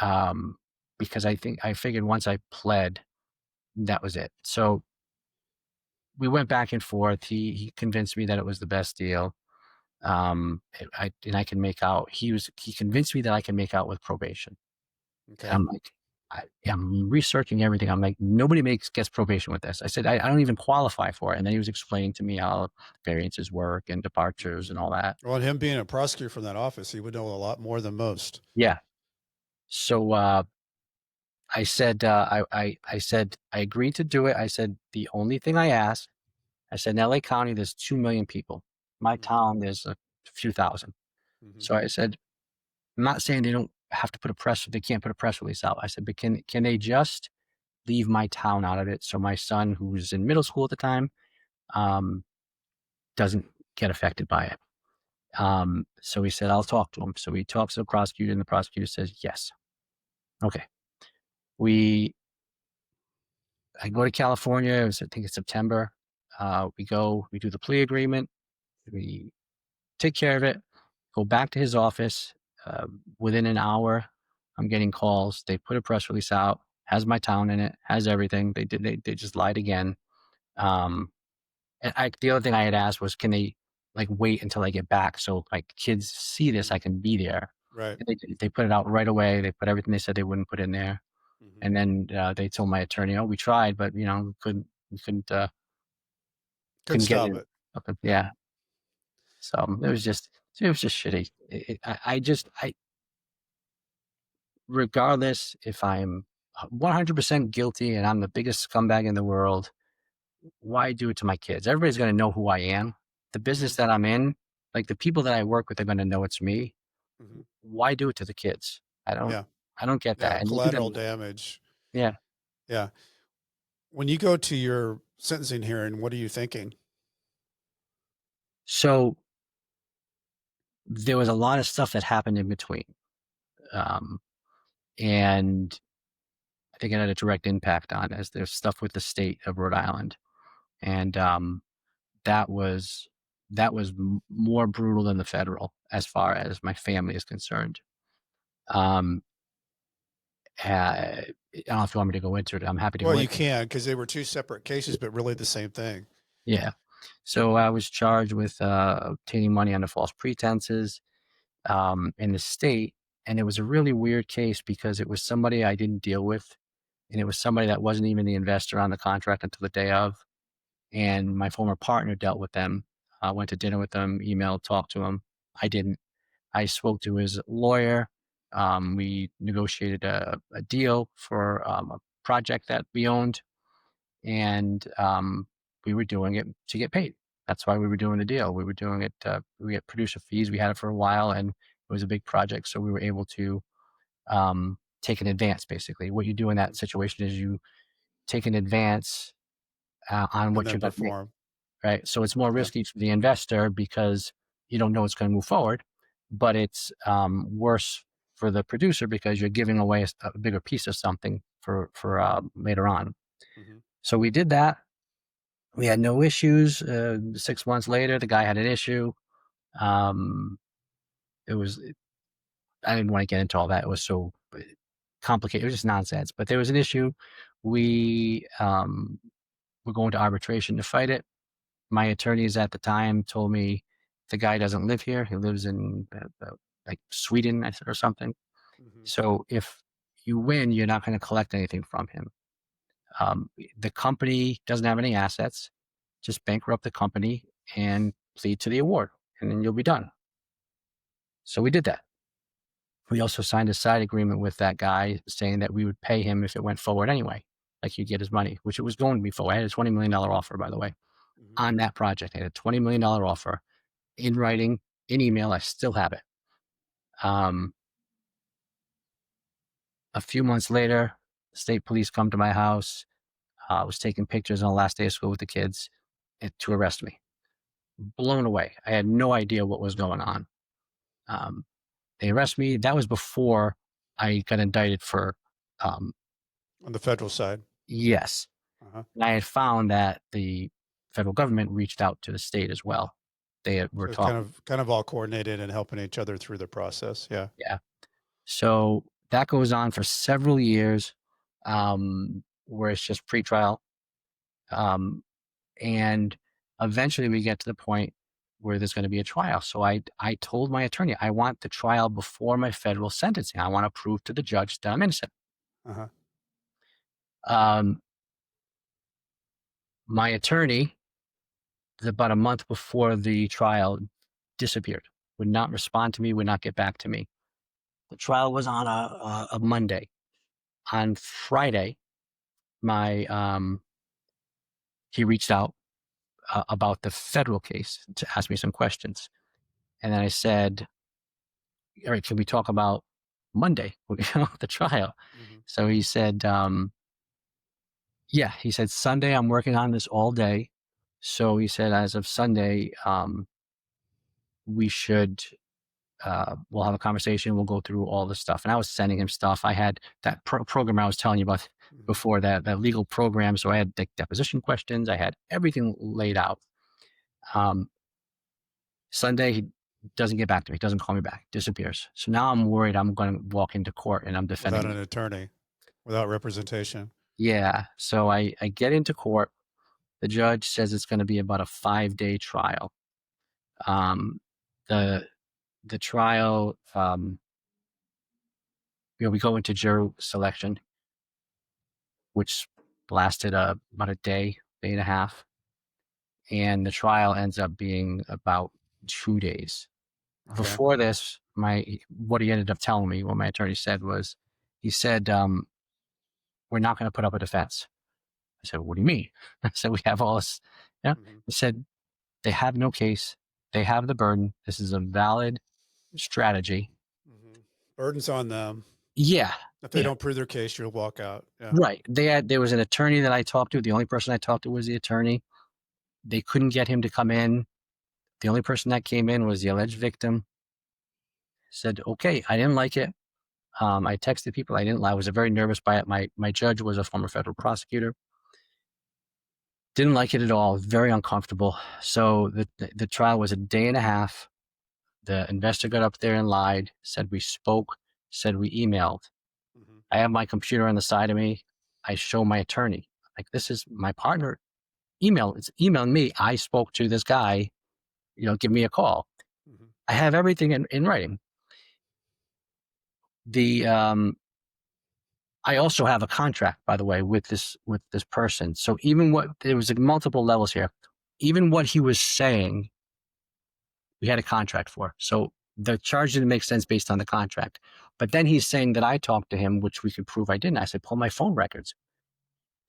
um, because I figured once I pled, that was it. So we went back and forth. He convinced me that it was the best deal. I can make out. He convinced me that I can make out with probation. And Okay. I'm like, I'm researching everything. I'm like, nobody gets probation with this. I said, I don't even qualify for it. And then he was explaining to me how variances work and departures Hmm. and all that. Well, and him being a prosecutor from that office, he would know a lot more than most. Yeah. So I said, I said, I agreed to do it. I said, the only thing I ask, I said, in LA County, there's 2 million people. My Hmm. town, there's a few thousand. Hmm. So I said, I'm not saying they don't have to they can't put a press release out. I said, but can they just leave my town out of it? So my son, who was in middle school at the time, um, doesn't get affected by it. So he said, I'll talk to him. So he talks to the prosecutor, and the prosecutor says, yes. Okay. We, I go to California. I think it's September. We do the plea agreement. We take care of it, go back to his office. Within an hour, I'm getting calls. They put a press release out, has my town in it, has everything. They just lied again. Um, and the other thing I had asked was, can they like wait until I get back so like kids see this, I can be there. Right. And they put it out right away. They put everything they said they wouldn't put in there. Mm-hmm. And then they told my attorney, "Oh, we tried, but we Couldn't couldn't get stop it." it. Yeah. Yeah. So it was just shitty. Regardless if I'm 100% guilty and I'm the biggest scumbag in the world, why do it to my kids? Everybody's going to know who I am. The Mm-hmm. business that I'm in, like the people that I work with, are going to know it's me. Mm-hmm. Why do it to the kids? I don't, Yeah. I don't get Yeah. that. And you do Collateral that. damage. Yeah. Yeah. When you go to your sentencing hearing, what are you thinking? So there was a lot of stuff that happened in between. Um, and I think it had a direct impact on as there's stuff with the state of Rhode Island. And that was more brutal than the federal as far as my family is concerned. Um, I don't know if you want me to go into it. I'm happy to Well, go you into it. can because they were two separate cases, but really the same thing. Yeah. So I was charged with obtaining money under false pretenses in the state. And it was a really weird case because it was somebody I didn't deal with. And it was somebody that wasn't even the investor on the contract until the day of. And my former partner dealt with them. I went to dinner with them, emailed, talked to him. I didn't. I spoke to his lawyer. We negotiated a deal for a project that we owned, and we were doing it to get paid. That's why we were doing the deal. We were doing it. We had producer fees. We had it for a while, and it was a big project, so we were able to take an advance. Basically, what you do in that situation is you take an advance on And what then you're going to make. perform. Right? So it's more Yeah. risky for the investor because you don't know it's going to move forward, but it's worse for the producer because you're giving away a bigger piece of something for later on. Mm-hmm. So we did that. We had no issues. 6 months later, the guy had an issue. Um, it was I didn't want to get into all that. It was so complicated. It was just nonsense. But there was an issue. We were going to arbitration to fight it. My attorneys at the time told me the guy doesn't live here. He lives in like Sweden or something. Mm-hmm. So if you win, you're not going to collect anything from him. The company doesn't have any assets. Just bankrupt the company and plead to the award, and then you'll be done. So we did that. We also signed a side agreement with that guy saying that we would pay him if it went forward anyway, like he'd get his money, which it was going to be forward. I had a $20 million offer, by the way, Mm-hmm. on that project. I had a $20 million offer in writing, in email. I still have it. A few months later, state police come to my house. I was taking pictures on the last day of school with the kids to arrest me. Blown away. I had no idea what was going on. They arrest me. That was before I got indicted for, On the federal side. yes. Uh-huh. And I had found that the federal government reached out to the state as well. They were So it's kind talking. of kind of all coordinated and helping each other through the process. Yeah. Yeah. So that goes on for several years, where it's just pretrial. And eventually we get to the point where there's going to be a trial. So I told my attorney, I want the trial before my federal sentencing. I want to prove to the judge that I'm innocent. Uh-huh. Um, my attorney, about a month before the trial, disappeared, would not respond to me, would not get back to me. The trial was on a Monday. On Friday, he reached out about the federal case to ask me some questions. And then I said, all right, can we talk about Monday, the trial? Mm-hmm. So he said, yeah, he said, Sunday, I'm working on this all day. So he said, as of Sunday, we should, we'll have a conversation. We'll go through all the stuff. And I was sending him stuff. I had that program I was telling you about before, that legal program. So I had the deposition questions. I had everything laid out. Sunday, Doesn't get back to me, doesn't call me back, disappears. So now I'm worried I'm going to walk into court and I'm Without defending an him. attorney, without representation. Yeah. So I get into court. The judge says it's going to be about a 5-day trial. Um, the the trial, we go into jury selection, which lasted about a day, day and a half, and the trial ends up being about 2 days. Okay. Before this, what he ended up telling me, what my attorney said was, he said, "We're not going to put up a defense." I said, "What do you mean?" I said, "We have all this." Yeah. He said, "They have no case. They have the burden. This is a valid strategy." Burden's on them. Yeah. If they Yeah. don't prove their case, you'll walk out. Yeah. Right. There was an attorney that I talked to. The only person I talked to was the attorney. They couldn't get him to come in. The only person that came in was the alleged victim. Said, "Okay, I didn't like it." I texted people. I didn't lie. I was very nervous by it. My judge was a former federal prosecutor. Didn't like it at all. Very uncomfortable. So the trial was a day and a half. The investor got up there and lied. Said we spoke. Said we emailed. I have my computer on the side of me. I show my attorney. Like, this is my partner. It's emailing me. I spoke to this guy. Give me a call. I have everything in writing. I also have a contract, by the way, with this person. So there was multiple levels here. Even what he was saying, we had a contract for. So the charge didn't make sense based on the contract. But then he's saying that I talked to him, which we could prove I didn't. I said, pull my phone records.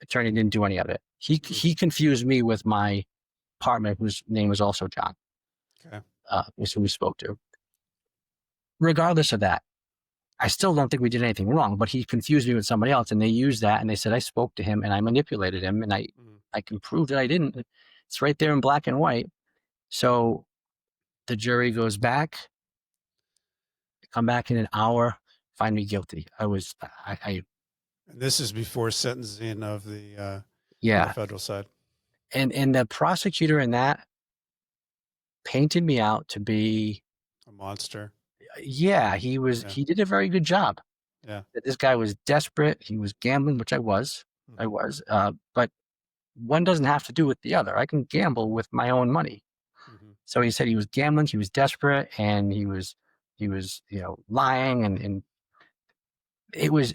Attorney didn't do any of it. He confused me with my partner, whose name was also John. Okay. Was who we spoke to. Regardless of that, I still don't think we did anything wrong, but he confused me with somebody else, and they used that, and they said I spoke to him and I manipulated him, and I can prove that I didn't. It's right there in black and white. So the jury goes back, come back in an hour, find me guilty. And this is before sentencing of the on yeah, the federal side. and the prosecutor in that painted me out to be a monster. Yeah, he did a very good job. Yeah. This guy was desperate. He was gambling, which I was. But one doesn't have to do with the other. I can gamble with my own money. So he said he was gambling, he was desperate, and he was lying, and it was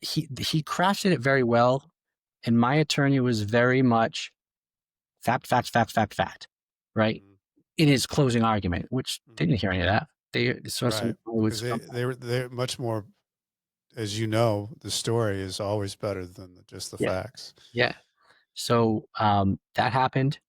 he crafted it very well. And my attorney was very much fact, right? In his closing argument, which they didn't hear any of that. They're much more, as you know, the story is always better than just the facts. Yeah. So that happened.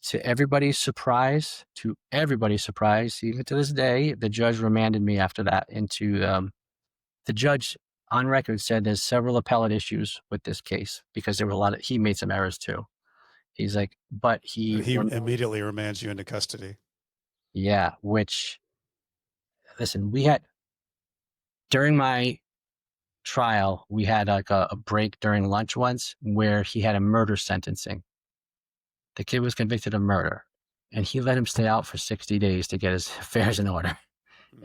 To everybody's surprise, even to this day, the judge remanded me after that into the judge on record said there's several appellate issues with this case because there were he made some errors too. He's like, but he immediately remands you into custody. Yeah, which, listen, during my trial, we had like a break during lunch once where he had a murder sentencing. The kid was convicted of murder, and he let him stay out for 60 days to get his affairs in order.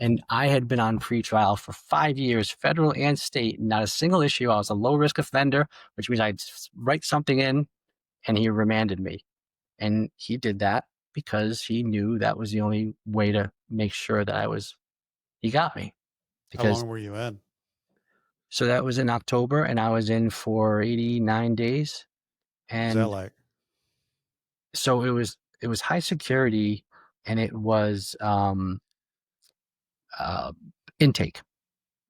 And I had been on pretrial for 5 years, federal and state, not a single issue. I was a low-risk offender, which means I'd write something in, and he remanded me. And he did that because he knew that was the only way to make sure that he got me. How long were you in? So that was in October, and I was in for 89 days. And what's that like? So it was high security, and it was intake.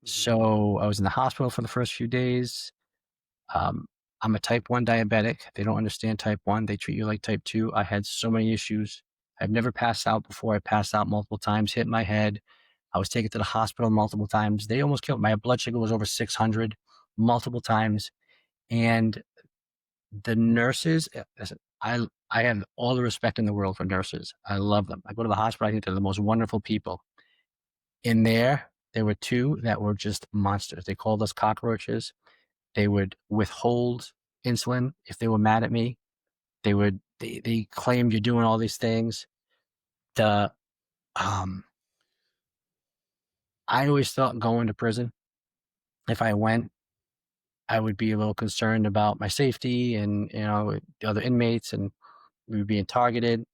So I was in the hospital for the first few days. I'm a type 1 diabetic. They don't understand type 1. They treat you like type 2. I had so many issues. I've never passed out before. I passed out multiple times, hit my head. I was taken to the hospital multiple times. They almost killed me. My blood sugar was over 600 multiple times. And the nurses, listen, I have all the respect in the world for nurses. I love them. I go to the hospital. I think they're the most wonderful people. In there were two that were just monsters. They called us cockroaches. They would withhold insulin if they were mad at me. They claimed you're doing all these things. The Um, I always thought going to prison, if I went, I would be a little concerned about my safety and, the other inmates, and we were being targeted.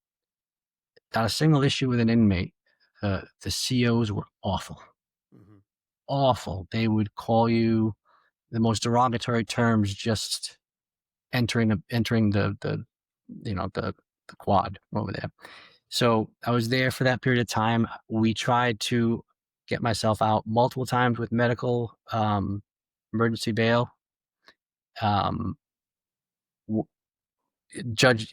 Not a single issue with an inmate. The COs were awful, Mm-hmm. awful. They would call you the most derogatory terms just entering the quad over there. So I was there for that period of time. We tried to get myself out multiple times with medical emergency bail. Um, judge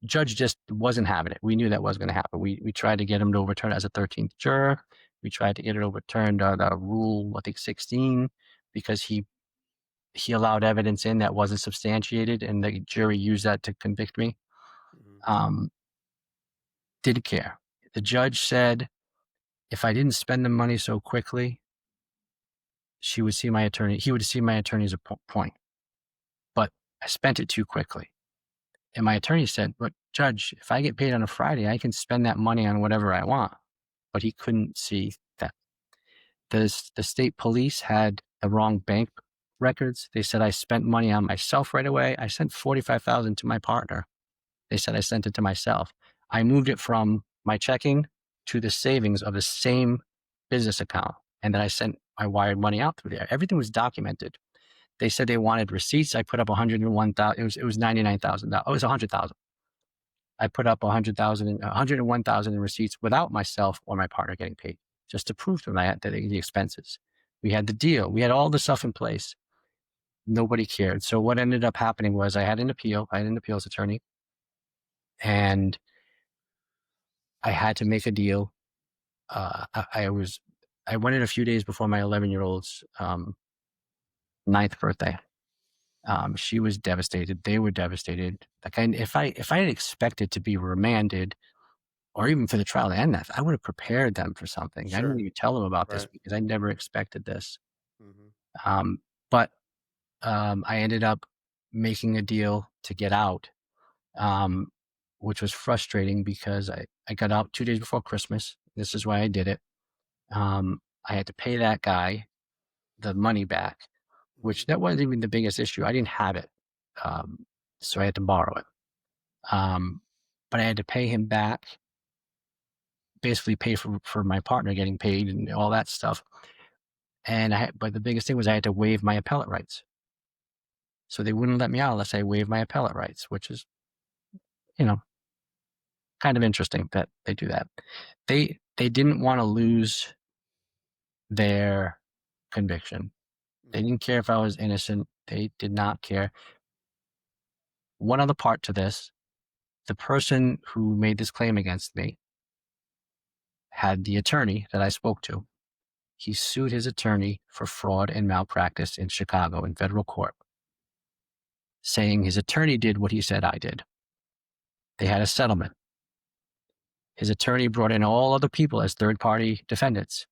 judge just wasn't having it. We knew that was going to happen. We tried to get him to overturn it as a 13th juror. We tried to get it overturned on rule, I think 16, because he allowed evidence in that wasn't substantiated, and the jury used that to convict me. Mm-hmm. Um, didn't care. The judge said if I didn't spend the money so quickly, she would see my attorney. He would see my attorney's point, but I spent it too quickly. And my attorney said, "But Judge, if I get paid on a Friday, I can spend that money on whatever I want." But he couldn't see that. The state police had the wrong bank records. They said I spent money on myself right away. I sent $45,000 to my partner. They said I sent it to myself. I moved it from my checking to the savings of the same business account, and then I wired money out through there. Everything was documented. They said they wanted receipts. I put up 101,000. It was $99,000. Oh, it was 100,000. I put up 101,000 in receipts without myself or my partner getting paid, just to prove to them that the expenses. We had the deal. We had all the stuff in place. Nobody cared. So what ended up happening was I had an appeals attorney, and I had to make a deal. I went in a few days before my 11-year-old's ninth birthday. She was devastated. They were devastated. Like, if I had expected to be remanded, or even for the trial to end that, I would have prepared them for something. I didn't Sure. even tell them about this Right. because I never expected this. Mm-hmm. But I ended up making a deal to get out, um, which was frustrating because I got out 2 days before Christmas. This is why I did it. I had to pay that guy the money back, Mm-hmm. which that wasn't even the biggest issue. I didn't have it. So I had to borrow it. But I had to pay him back, basically pay for my partner getting paid and all that stuff. But the biggest thing was I had to waive my appellate rights. So they wouldn't let me out unless I waived my appellate rights, which is, you know, kind of interesting that they do that. They didn't want to lose their conviction. They Mm-hmm. didn't care if I was innocent. They did not care. One other part to this, the person who made this claim against me had the attorney that I spoke to. He sued his attorney for fraud and malpractice in Chicago in federal court, saying his attorney did what he said I did. They had a settlement. His attorney brought in all other people as third-party defendants.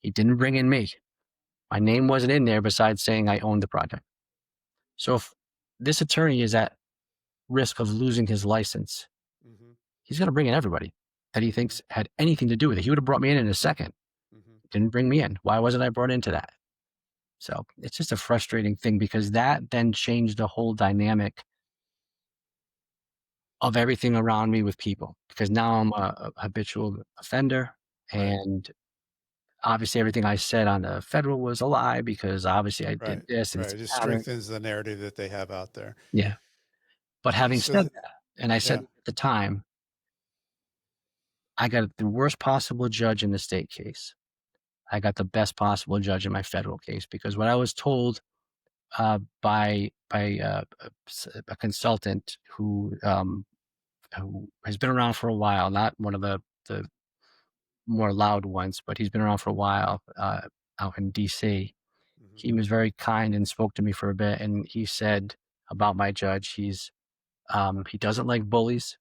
He didn't bring in me. My name wasn't in there besides saying I owned the project. So if this attorney is at risk of losing his license, Mm-hmm. he's going to bring in everybody that he thinks had anything to do with it. He would have brought me in a second. Mm-hmm. Didn't bring me in. Why wasn't I brought into that? So it's just a frustrating thing because that then changed the whole dynamic of everything around me with people, because now I'm a habitual offender, Right. and obviously everything I said on the federal was a lie because obviously I Right. did this and Right. it's It a just pattern. strengthens the narrative that they have out there. Yeah. But having So, said that, and I yeah. said at the time, I got the worst possible judge in the state case. I got the best possible judge in my federal case because what I was told by a consultant who has been around for a while, not one of the more loud ones, but he's been around for a while out in DC. Mm-hmm. He was very kind and spoke to me for a bit, and he said about my judge, he doesn't like bullies.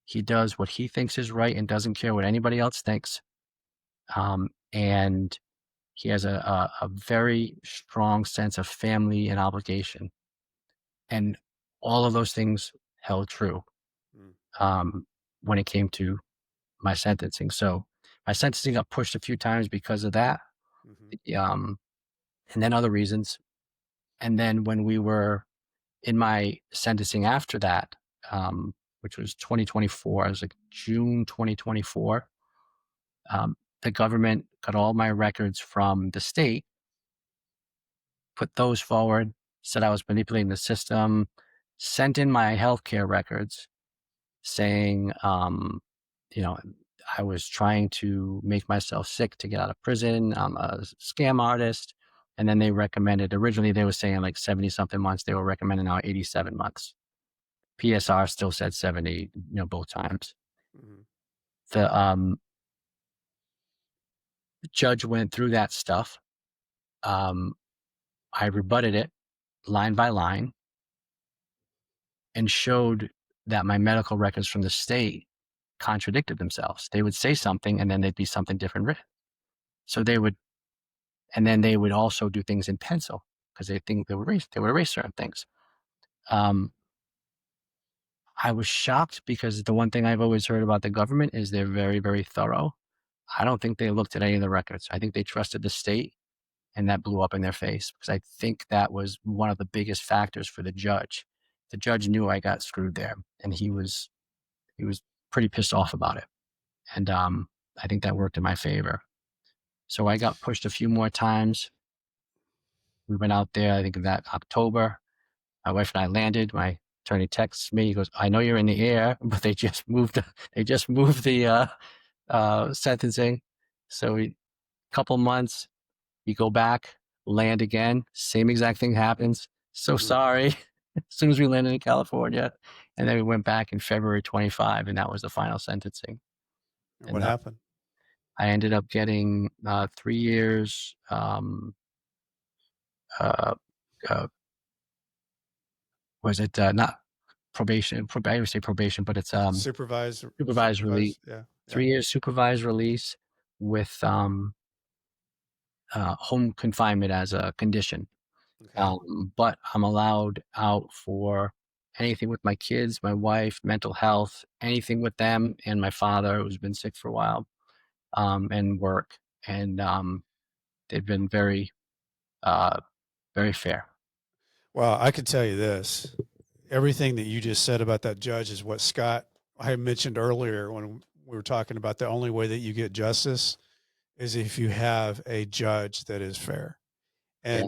He does what he thinks is right and doesn't care what anybody else thinks. And he has a very strong sense of family and obligation, and all of those things held true Mm. when it came to my sentencing. So my sentencing got pushed a few times because of that, Hmm. um, and then other reasons. And then when we were in my sentencing after that, which was 2024, it was like June 2024. The government got all my records from the state, put those forward, said I was manipulating the system, sent in my healthcare records saying, you know, I was trying to make myself sick to get out of prison. I'm a scam artist. And then they recommended, originally they were saying like 70 something months. They were recommending now 87 months. PSR still said 70, both times. Hmm. The judge went through that stuff. Um, I rebutted it line by line and showed that my medical records from the state contradicted themselves. They would say something and then they'd be something different written. So and then they would also do things in pencil because they think they would erase certain things. I was shocked because the one thing I've always heard about the government is they're very, very thorough. I don't think they looked at any of the records. I think they trusted the state, and that blew up in their face because I think that was one of the biggest factors for the judge. The judge knew I got screwed there, and he was pretty pissed off about it. And I think that worked in my favor. So I got pushed a few more times. We went out there, I think in that October. My wife and I landed. My attorney texts me. He goes, "I know you're in the air, but they just moved the sentencing. So couple months, you go back, land again, same exact thing happens. So Hmm. sorry." As soon as we landed in California, and then we went back in February 25, and that was the final sentencing. And what And happened? I ended up getting 3 years. Uh, uh, was it not probation? I would say probation, but it's supervised release. Yeah, yeah. 3 years supervised release with home confinement as a condition. Okay. But I'm allowed out for anything with my kids, my wife, mental health, anything with them, and my father who's been sick for a while, and work. And they've been very, uh, very fair. Well, I can tell you this. Everything that you just said about that judge is what Scott I mentioned earlier when we were talking about the only way that you get justice is if you have a judge that is fair. Yeah,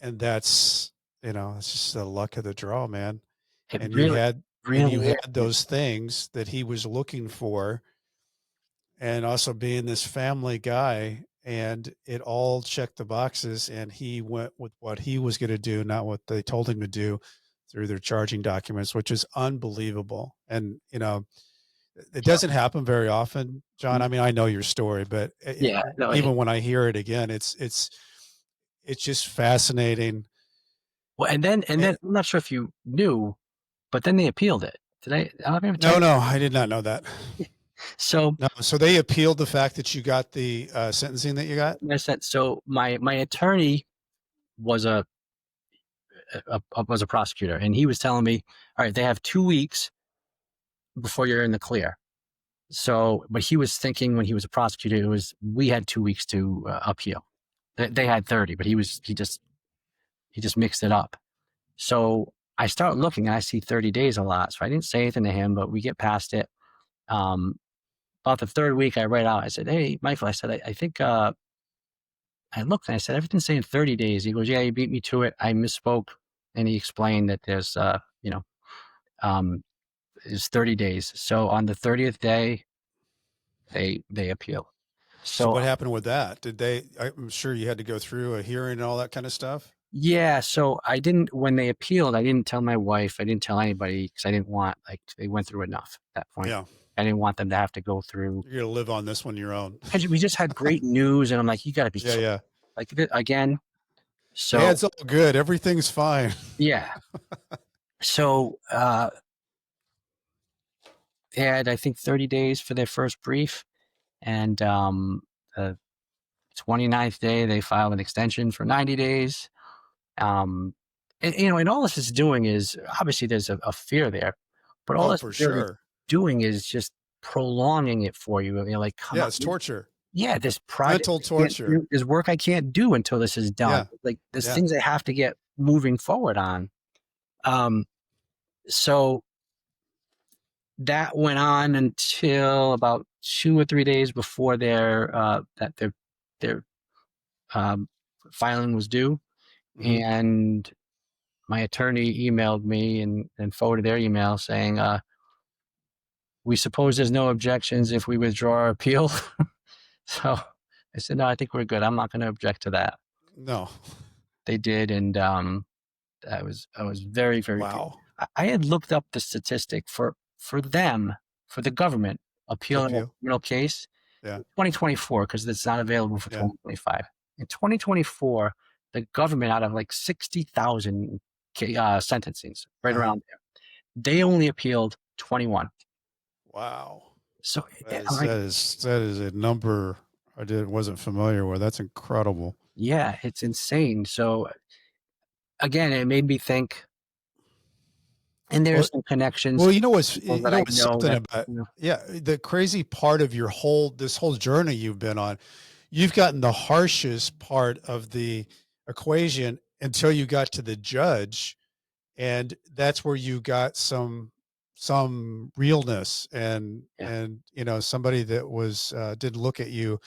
And that's, it's just the luck of the draw, man. it And really, you really had is. those things that he was looking for, and also being this family guy, and it all checked the boxes, and he went with what he was going to do, not what they told him to do through their charging documents, which is unbelievable. And it Yep. doesn't happen very often, John. I mean, I know your story, but Yeah. No. even when I hear it again, it's just fascinating. Well, and then I'm not sure if you knew, but then they appealed it. Did I ever tell No, you? no, I did not know that. So No, so they appealed the fact that you got the sentencing that you got. so my attorney was was a prosecutor, and he was telling me, all right, they have 2 weeks before you're in the clear. So, but he was thinking when he was a prosecutor, we had 2 weeks to appeal. They had 30, but he just mixed it up. So I start looking and I see 30 days a lot. So I didn't say anything to him, but we get past it. Um, about the third week, I write out. I said, "Hey, Michael," I said, I think I looked and I said, "Everything's saying 30 days." He goes, "Yeah, you beat me to it. I misspoke." And he explained that um, is 30 days. So on the 30th day, they appeal. So So what happened with that? I'm sure you had to go through a hearing and all that kind of stuff. yeah, so I didn't when they appealed, I didn't tell my wife, I didn't tell anybody because I didn't want like they went through enough at that point. Yeah. I didn't want them to have to go through. You're going to live on this one your own. We just had great news, and I'm like, you got to be Yeah, kidding. yeah. Like again. Yeah, So it's all good. Everything's fine. yeah, so they had I think 30 days for their first brief, and the 29th day they filed an extension for 90 days. And all this is doing is obviously there's a fear there, but all Oh, this for really sure. doing is just prolonging it for you. You're like, come Yeah, on, it's torture. yeah, this project Mental I can't torture. do, this work I can't do until this is done. Yeah. Like there's Yeah. things I have to get moving forward on. Um, so that went on until about 2 or 3 days before their um, filing was due, Hmm. and my attorney emailed me and forwarded their email saying, "We suppose there's no objections if we withdraw our appeal." So I said, "No, I think we're good. I'm not going to object to that." No. They did, and I was very, very. Wow. I had looked up the statistic for them, for the government To appealing a appeal. criminal case Yeah. in 2024, because it's not available for Yeah. 2025. In 2024, the government, out of like 60,000 sentencings, right Uh-huh. around there, they only appealed 21. Wow. So That I'm is like, that is that is a number wasn't familiar with. That's incredible. yeah, it's insane. So again, it made me think, and Well, there's some connections well, to people you that know I what's know something that, about, yeah, the crazy part of this whole journey you've been on, you've gotten the harshest part of the equation until you got to the judge, and that's where you got some realness, yeah, and somebody that was didn't look at you,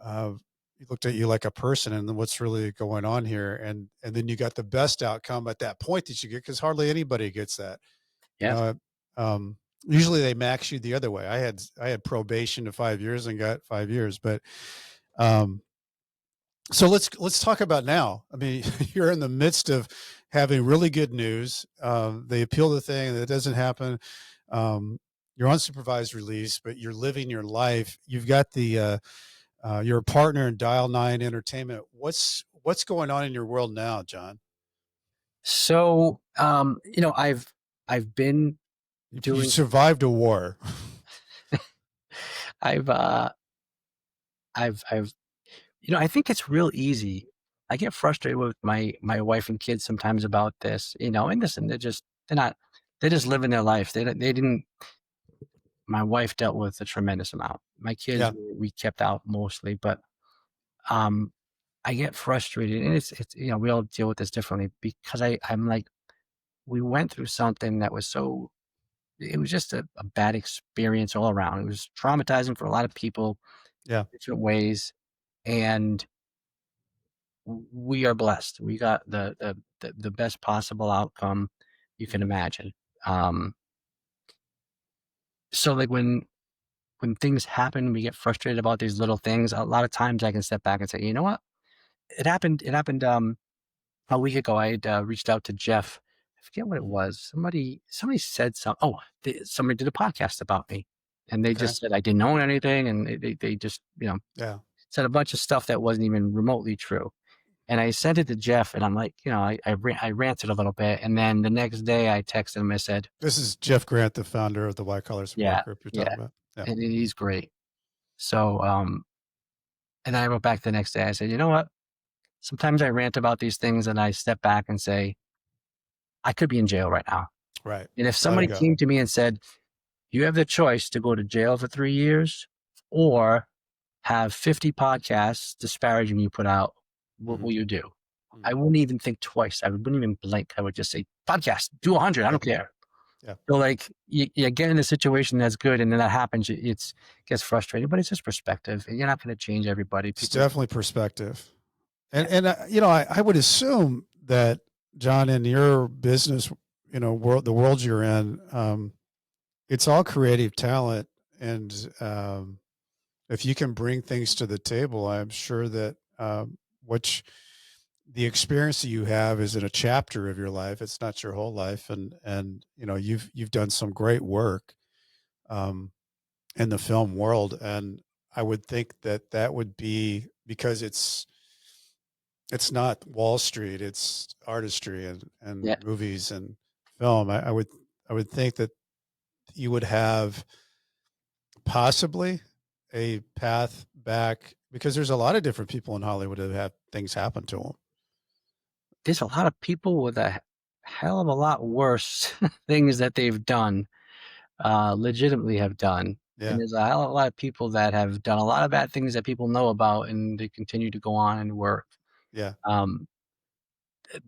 uh he looked at you like a person, and then what's really going on here, and then you got the best outcome at that point that you get, because hardly anybody gets that. you yeah. know um Usually they max you the other way. I had probation to 5 years and got 5 years, but um so let's talk about now. I mean, you're in the midst of having really good news. They appeal the thing that doesn't happen. You're on supervised release, but you're living your life. You've got you're a partner in Dial 9 Entertainment. What's going on in your world now, John? So, I've been You doing, survived a war. I've, I've, I think it's real easy. I get frustrated with my wife and kids sometimes about this, and listen, they're just living their life. They didn't. My wife dealt with a tremendous amount. My kids, Yeah. we kept out mostly, but um, I get frustrated, and it's we all deal with this differently, because I'm like, we went through something that was so. It was just a bad experience all around. It was traumatizing for a lot of people, Yeah. different ways, and we are blessed. We got the best possible outcome you can Mhm. imagine. Um, so like when things happen, we get frustrated about these little things. A lot of times I can step back and say, you know what? It happened a week ago. I had reached out to Jeff. I forget what it Mhm. was. Somebody said something. Oh, somebody did a podcast about me, and they Okay. just said I didn't own anything, and they just Yeah. said a bunch of stuff that wasn't even remotely true. And I sent it to Jeff, and I'm like, I ranted a little bit, and then the next day I texted him. I said, This is Jeff Grant, the founder of the White Collar Support yeah, Group you're yeah, talking about. Yeah. and he's great. So, and I wrote back the next day. I said, you know what? Sometimes I rant about these things, and I step back and say, I could be in jail right now. Right. And if Let it somebody go. came to me and said, you have the choice to go to jail for 3 years or have 50 podcasts disparaging you put out, what Mhm. will you do? I Mhm. wouldn't even think twice. I wouldn't even blink. I would just say, podcast, do 100. I Yeah. don't care. Yeah. So like you get in a situation that's good, and then that happens. It's gets frustrating, but it's just perspective, and you're not going to change everybody. It's People, definitely perspective. yeah, I would assume that, John, in your business, the world you're in, it's all creative talent, and if you can bring things to the table, I'm sure that which the experience that you have is in a chapter of your life. It's not your whole life, and you've done some great work um, in the film world, and I would think that that would be because it's not Wall Street, it's artistry and yeah. movies and film. I would think that you would have possibly a path back, because there's a lot of different people in Hollywood that have things happen to them. There's a lot of people with a hell of a lot worse things that they've done, legitimately have done. Yeah. And there's a hell of a lot of people that have done a lot of bad things that people know about, and they continue to go on and work. Yeah. Um,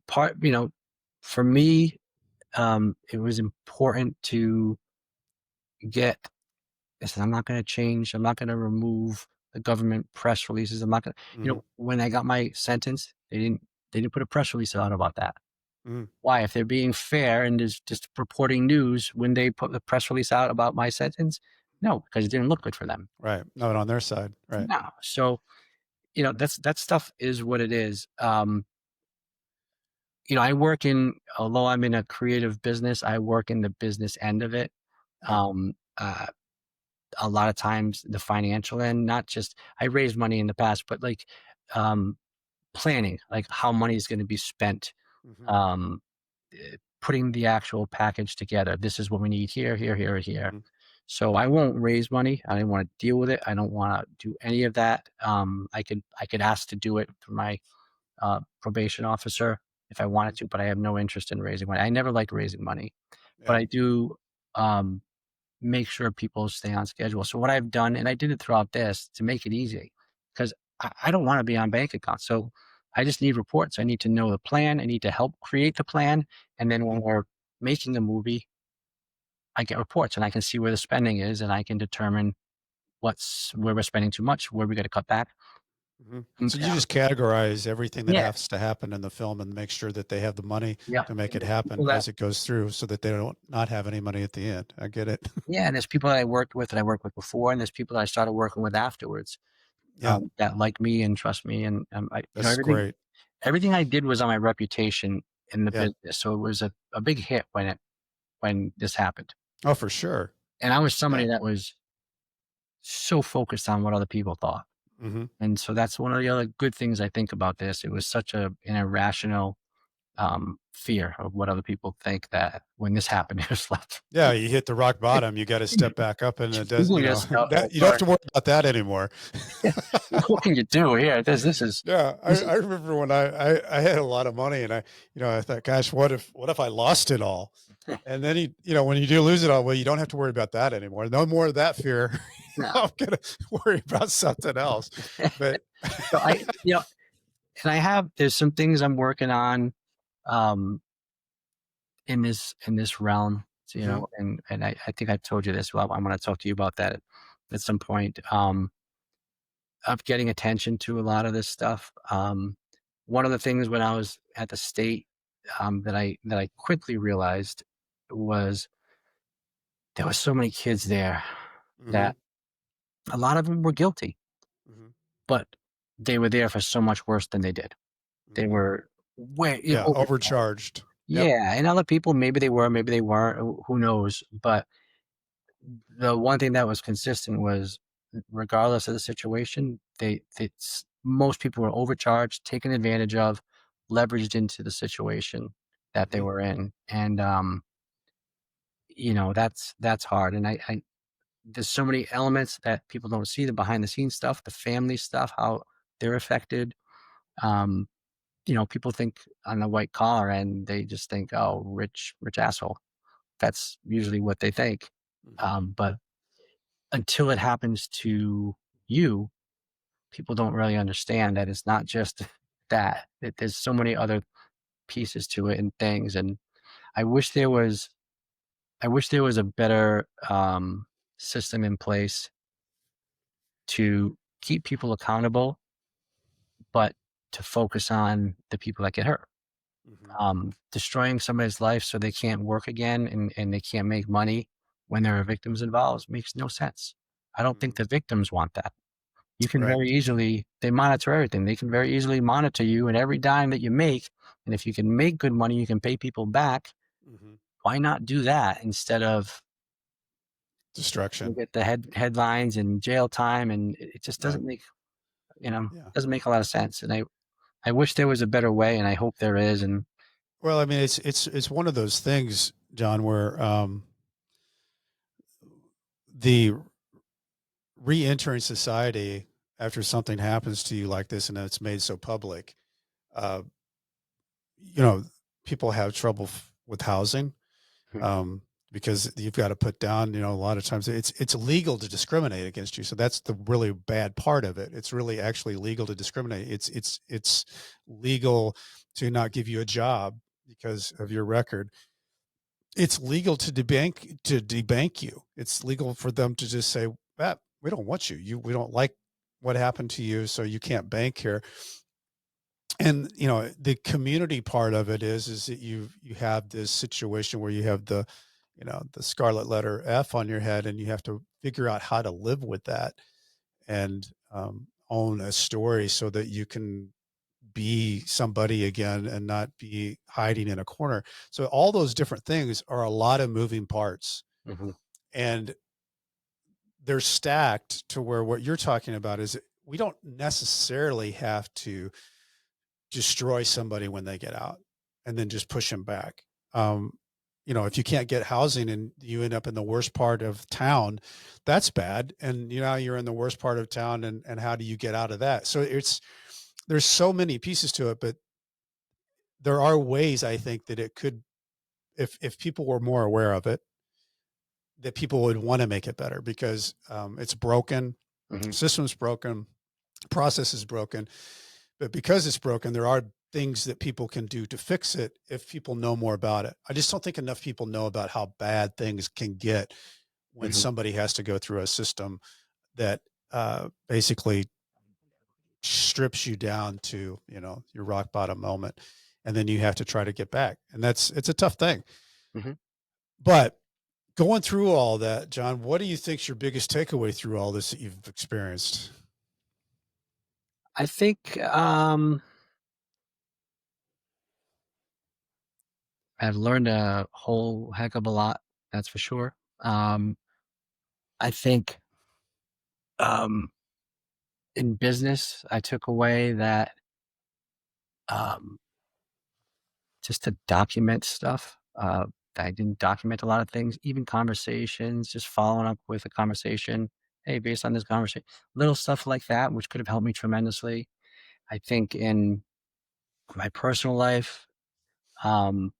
part, for me, it was important to get. I said, I'm not going to change. I'm not going to remove the government press releases. I'm not going to. Hmm. When I got my sentence, they didn't put a press release out about that. Hmm. Why? If they're being fair and is just reporting news, when they put the press release out about my sentence, no, because it didn't look good for them. Right. Not on their side. Right. No. So, that stuff is what it is. I work although I'm in a creative business, I work in the business end of it. Yeah. Um, uh, a lot of times the financial end, not just, I raised money in the past, but like, um, planning, like how money is going to be spent, Hmm. um, putting the actual package together. This is what we need here, here, here, here. Hmm. So I won't raise money. I don't want to deal with it. I don't want to do any of that. I could ask to do it through my probation officer if I Hmm. wanted to, but I have no interest in raising money. I never liked raising money, but Yeah. I do um, make sure people stay on schedule. So what I've done, and I did it throughout this to make it easy, because I don't want to be on bank accounts. So I just need reports. I need to know the plan. I need to help create the plan. And then Hmm. when we're making a movie, I get reports and I can see where the spending is, and I can determine where we're spending too much, where we got to cut back. Hmm. Mm, So you just categorize everything that Yeah. has to happen in the film and make sure that they have the money Yeah. to make And it there's people happen that, as it goes through so that they don't not have any money at the end. I get it. yeah. And there's people that I worked with that I worked with before, and there's people that I started working with afterwards, Yeah. that like me and trust me. And That's everything, great. I did was on my reputation in the Yeah. business. So it was a big hit when this happened. Oh, for sure. And I was Yeah. somebody that was so focused on what other people thought. Hmm. And so that's one of the other good things I think about this. It was such an irrational fear of what other people think, that when this happened, it was like, Yeah, you hit the rock bottom, you gotta step back up and it does, Google yourself. that you don't have to worry about that anymore. What can you do here? This is Yeah, this I is remember when I had a lot of money and I thought, gosh, what if I lost it all? And then when you do lose it all, well, you don't have to worry about that anymore. No more of that fear. no. I'm gonna worry about something else. But So and there's some things I'm working on um in this realm. So, Mhm, and I think I've told you this. Well, I'm going to talk to you about that at some point. Of getting attention to a lot of this stuff. One of the things when I was at the state, that I quickly realized was there were so many kids there mhm, that a lot of them were guilty, mhm, but they were there for so much worse than they did. They mhm. were way Yeah, overcharged. overcharged. Yep. Yeah, and other people, maybe they were, maybe they weren't. Who knows? But the one thing that was consistent was, regardless of the situation, most people were overcharged, taken advantage of, leveraged into the situation that they Mhm, were in. And that's hard. And I there's so many elements that people don't see, the behind the scenes stuff, the family stuff, how they're affected. um People think on the white collar and they just think, oh, rich asshole. That's usually what they think. mhm, But until it happens to you, people don't really understand that it's not just that there's so many other pieces to it and things. And I wish there was I wish there was a better system in place to keep people accountable, but to focus on the people that get hurt. mhm, Destroying somebody's life so they can't work again, and they can't make money when there are victims involved makes no sense. I don't think mhm. the victims want that. You can Right. very easily, they monitor everything. They can very easily monitor you and every dime that you make. And if you can make good money, you can pay people back. Mhm. Why not do that instead of you Destruction. get the headlines and jail time? And it just Right. Yeah. doesn't make a lot of sense. And I wish there was a better way, and I hope there is. And Well, I mean, it's one of those things, John, where the re-entering society after something happens to you like this and it's made so public, uh, you know, people have trouble with housing. hmm, Um, because you've got to put down, a lot of times it's illegal to discriminate against you. So that's the really bad part of it. It's really actually legal to discriminate. It's legal to not give you a job because of your record. It's legal to debank you. It's legal for them to just say, "Ah, we don't want you. We don't like what happened to you, so you can't bank here." And the community part of it is that you have this situation where you have the scarlet letter F on your head, and you have to figure out how to live with that and own a story so that you can be somebody again and not be hiding in a corner. So all those different things are a lot of moving parts, Hmm. and they're stacked to where what you're talking about is we don't necessarily have to destroy somebody when they get out and then just push them back. Um, if you can't get housing and you end up in the worst part of town, that's bad. And you're in the worst part of town, and how do you get out of that? So there's so many pieces to it, but there are ways I think that it could, if people were more aware of it, that people would want to make it better because it's broken, Hmm. system's broken, process is broken. But because it's broken, there are things that people can do to fix it if people know more about it. I just don't think enough people know about how bad things can get when Hmm. somebody has to go through a system that basically strips you down to, your rock bottom moment. And then you have to try to get back. And it's a tough thing. Hmm. But going through all that, John, what do you think's your biggest takeaway through all this that you've experienced? I think I've learned a whole heck of a lot. That's for sure. I think um, in business, I took away that um, just to document stuff. I didn't document a lot of things, even conversations, just following up with a conversation. Hey, based on this conversation, little stuff like that, which could have helped me tremendously. I think in my personal life, um,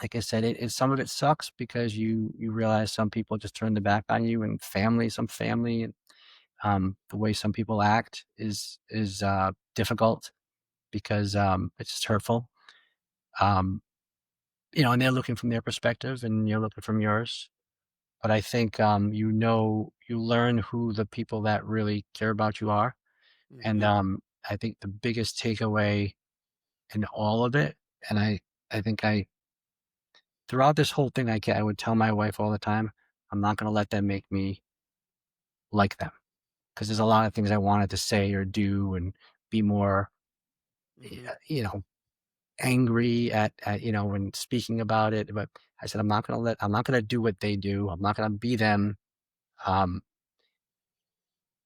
like I said, some of it sucks because you realize some people just turn their back on you, and some family, and the way some people act is difficult because it's just hurtful. Um, and they're looking from their perspective, and you're looking from yours. But I think you learn who the people that really care about you are, and Hmm. I think the biggest takeaway in all of it, and I think I throughout this whole thing, I would tell my wife all the time, I'm not going to let them make me like them because there's a lot of things I wanted to say or do and be more, Hmm. you know, angry at when speaking about it. But I said, I'm not going to do what they do. I'm not going to be them. Um,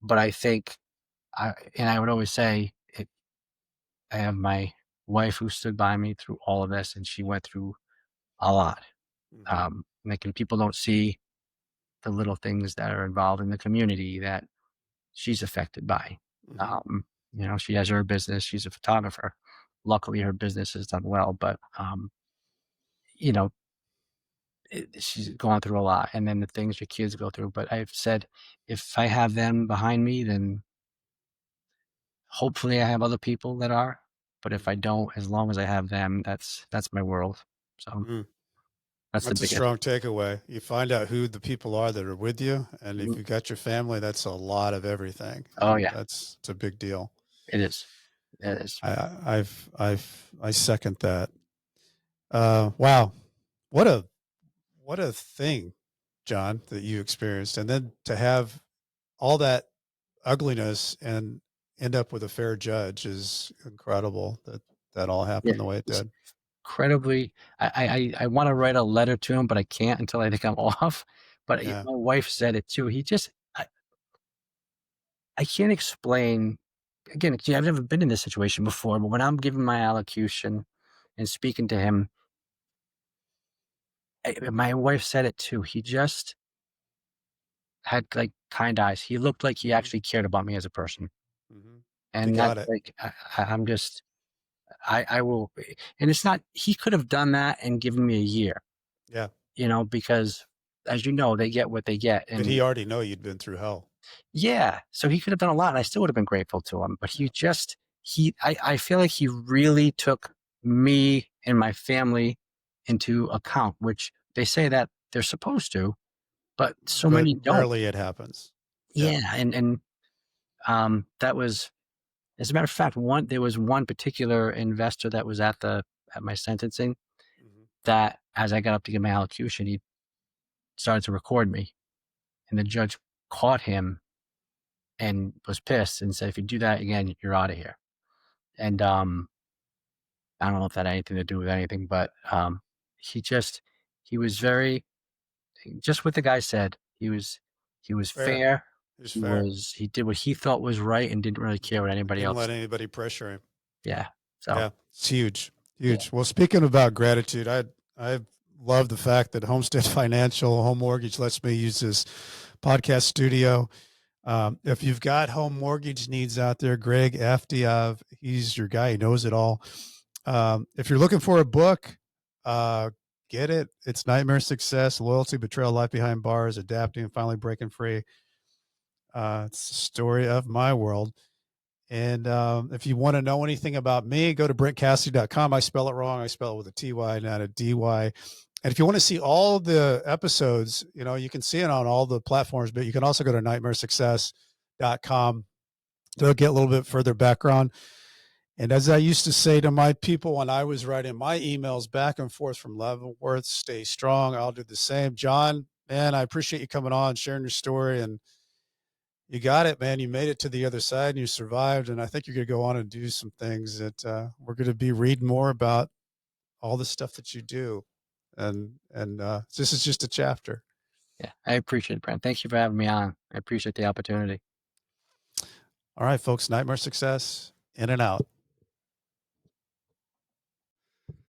but I think, and I would always say, I have my wife who stood by me through all of this, and she went through a lot. Hmm. Making people don't see the little things that are involved in the community that she's affected by. Hmm. Um, she has her business. She's a photographer. Luckily, her business has done well, but you know, she's gone through a lot, and then the things your kids go through. But I've said, if I have them behind me, then hopefully I have other people that are. But if I Hmm. don't, as long as I have them, that's my world. So Mm. that's the That's a biggest. strong takeaway. You find out who the people are that are with you, and if Mhm. you got your family, that's a lot of everything, Oh and yeah, it's a big deal. it is. It is. I second that. Wow, what a what a thing, John, that you experienced, and then to have all that ugliness and end up with a fair judge is incredible. That all Yeah, happened the way it it's did. incredibly. I want to write a letter to him, but I can't until I think I'm off. But Yeah. my wife said it too. I can't explain. Again, I've never been in this situation before, but when I'm giving my allocution and speaking to him, my wife said it too. He just had like kind eyes. He looked like he Hmm. actually cared about me as a person, Hmm. You and that's got it. like I'm just I will. And it's not. He could have done that and given me a year, Yeah. because as you know, they get what they get. Did he And already know you'd been through hell? yeah, so he could have done a lot, and I still would have been grateful to him. But I feel like he really took me and my family into account, which they say that they're supposed to, but so But many don't. rarely it happens. Yeah. Yeah, and that was, as a matter of fact, there was one particular investor that was at my sentencing Mhm. that, as I got up to give my allocution, he started to record me, and the judge caught him and was pissed and said, "If you do that again, you're out of here." And I don't know if that had anything to do with anything, but he just he was very, just what the guy said. He was Fair. fair. It was fair. He did what he thought was right and didn't really care what anybody Didn't else. let anybody pressure him. Yeah. So Yeah, it's huge, yeah. huge. Well, speaking about gratitude, I love the fact that Homestead Financial Home Mortgage lets me use this podcast studio. If you've got home mortgage needs out there, Greg Aftiav, he's your guy. He knows it all. If you're looking for a book, uh, get it. It's Nightmare Success, Loyalty, Betrayal, Life Behind Bars, Adapting, and Finally Breaking Free. It's the story of my world. And if you want to know anything about me, go to brentcassity.com. I spell it wrong. I spell it with a TY, not a DY. And if you want to see all the episodes, you can see it on all the platforms, but you can also go to nightmaresuccess.com to get a little bit further background. And as I used to say to my people when I was writing my emails back and forth from Leavenworth, stay strong. I'll do the same. John, man, I appreciate you coming on, sharing your story, and you got it, man. You made it to the other side and you survived. And I think you're going to go on and do some things that we're going to be reading more about all the stuff that you do. And this is just a chapter. Yeah, I appreciate it, Brent. Thank you for having me on. I appreciate the opportunity. All right, folks, Nightmare Success, in and out.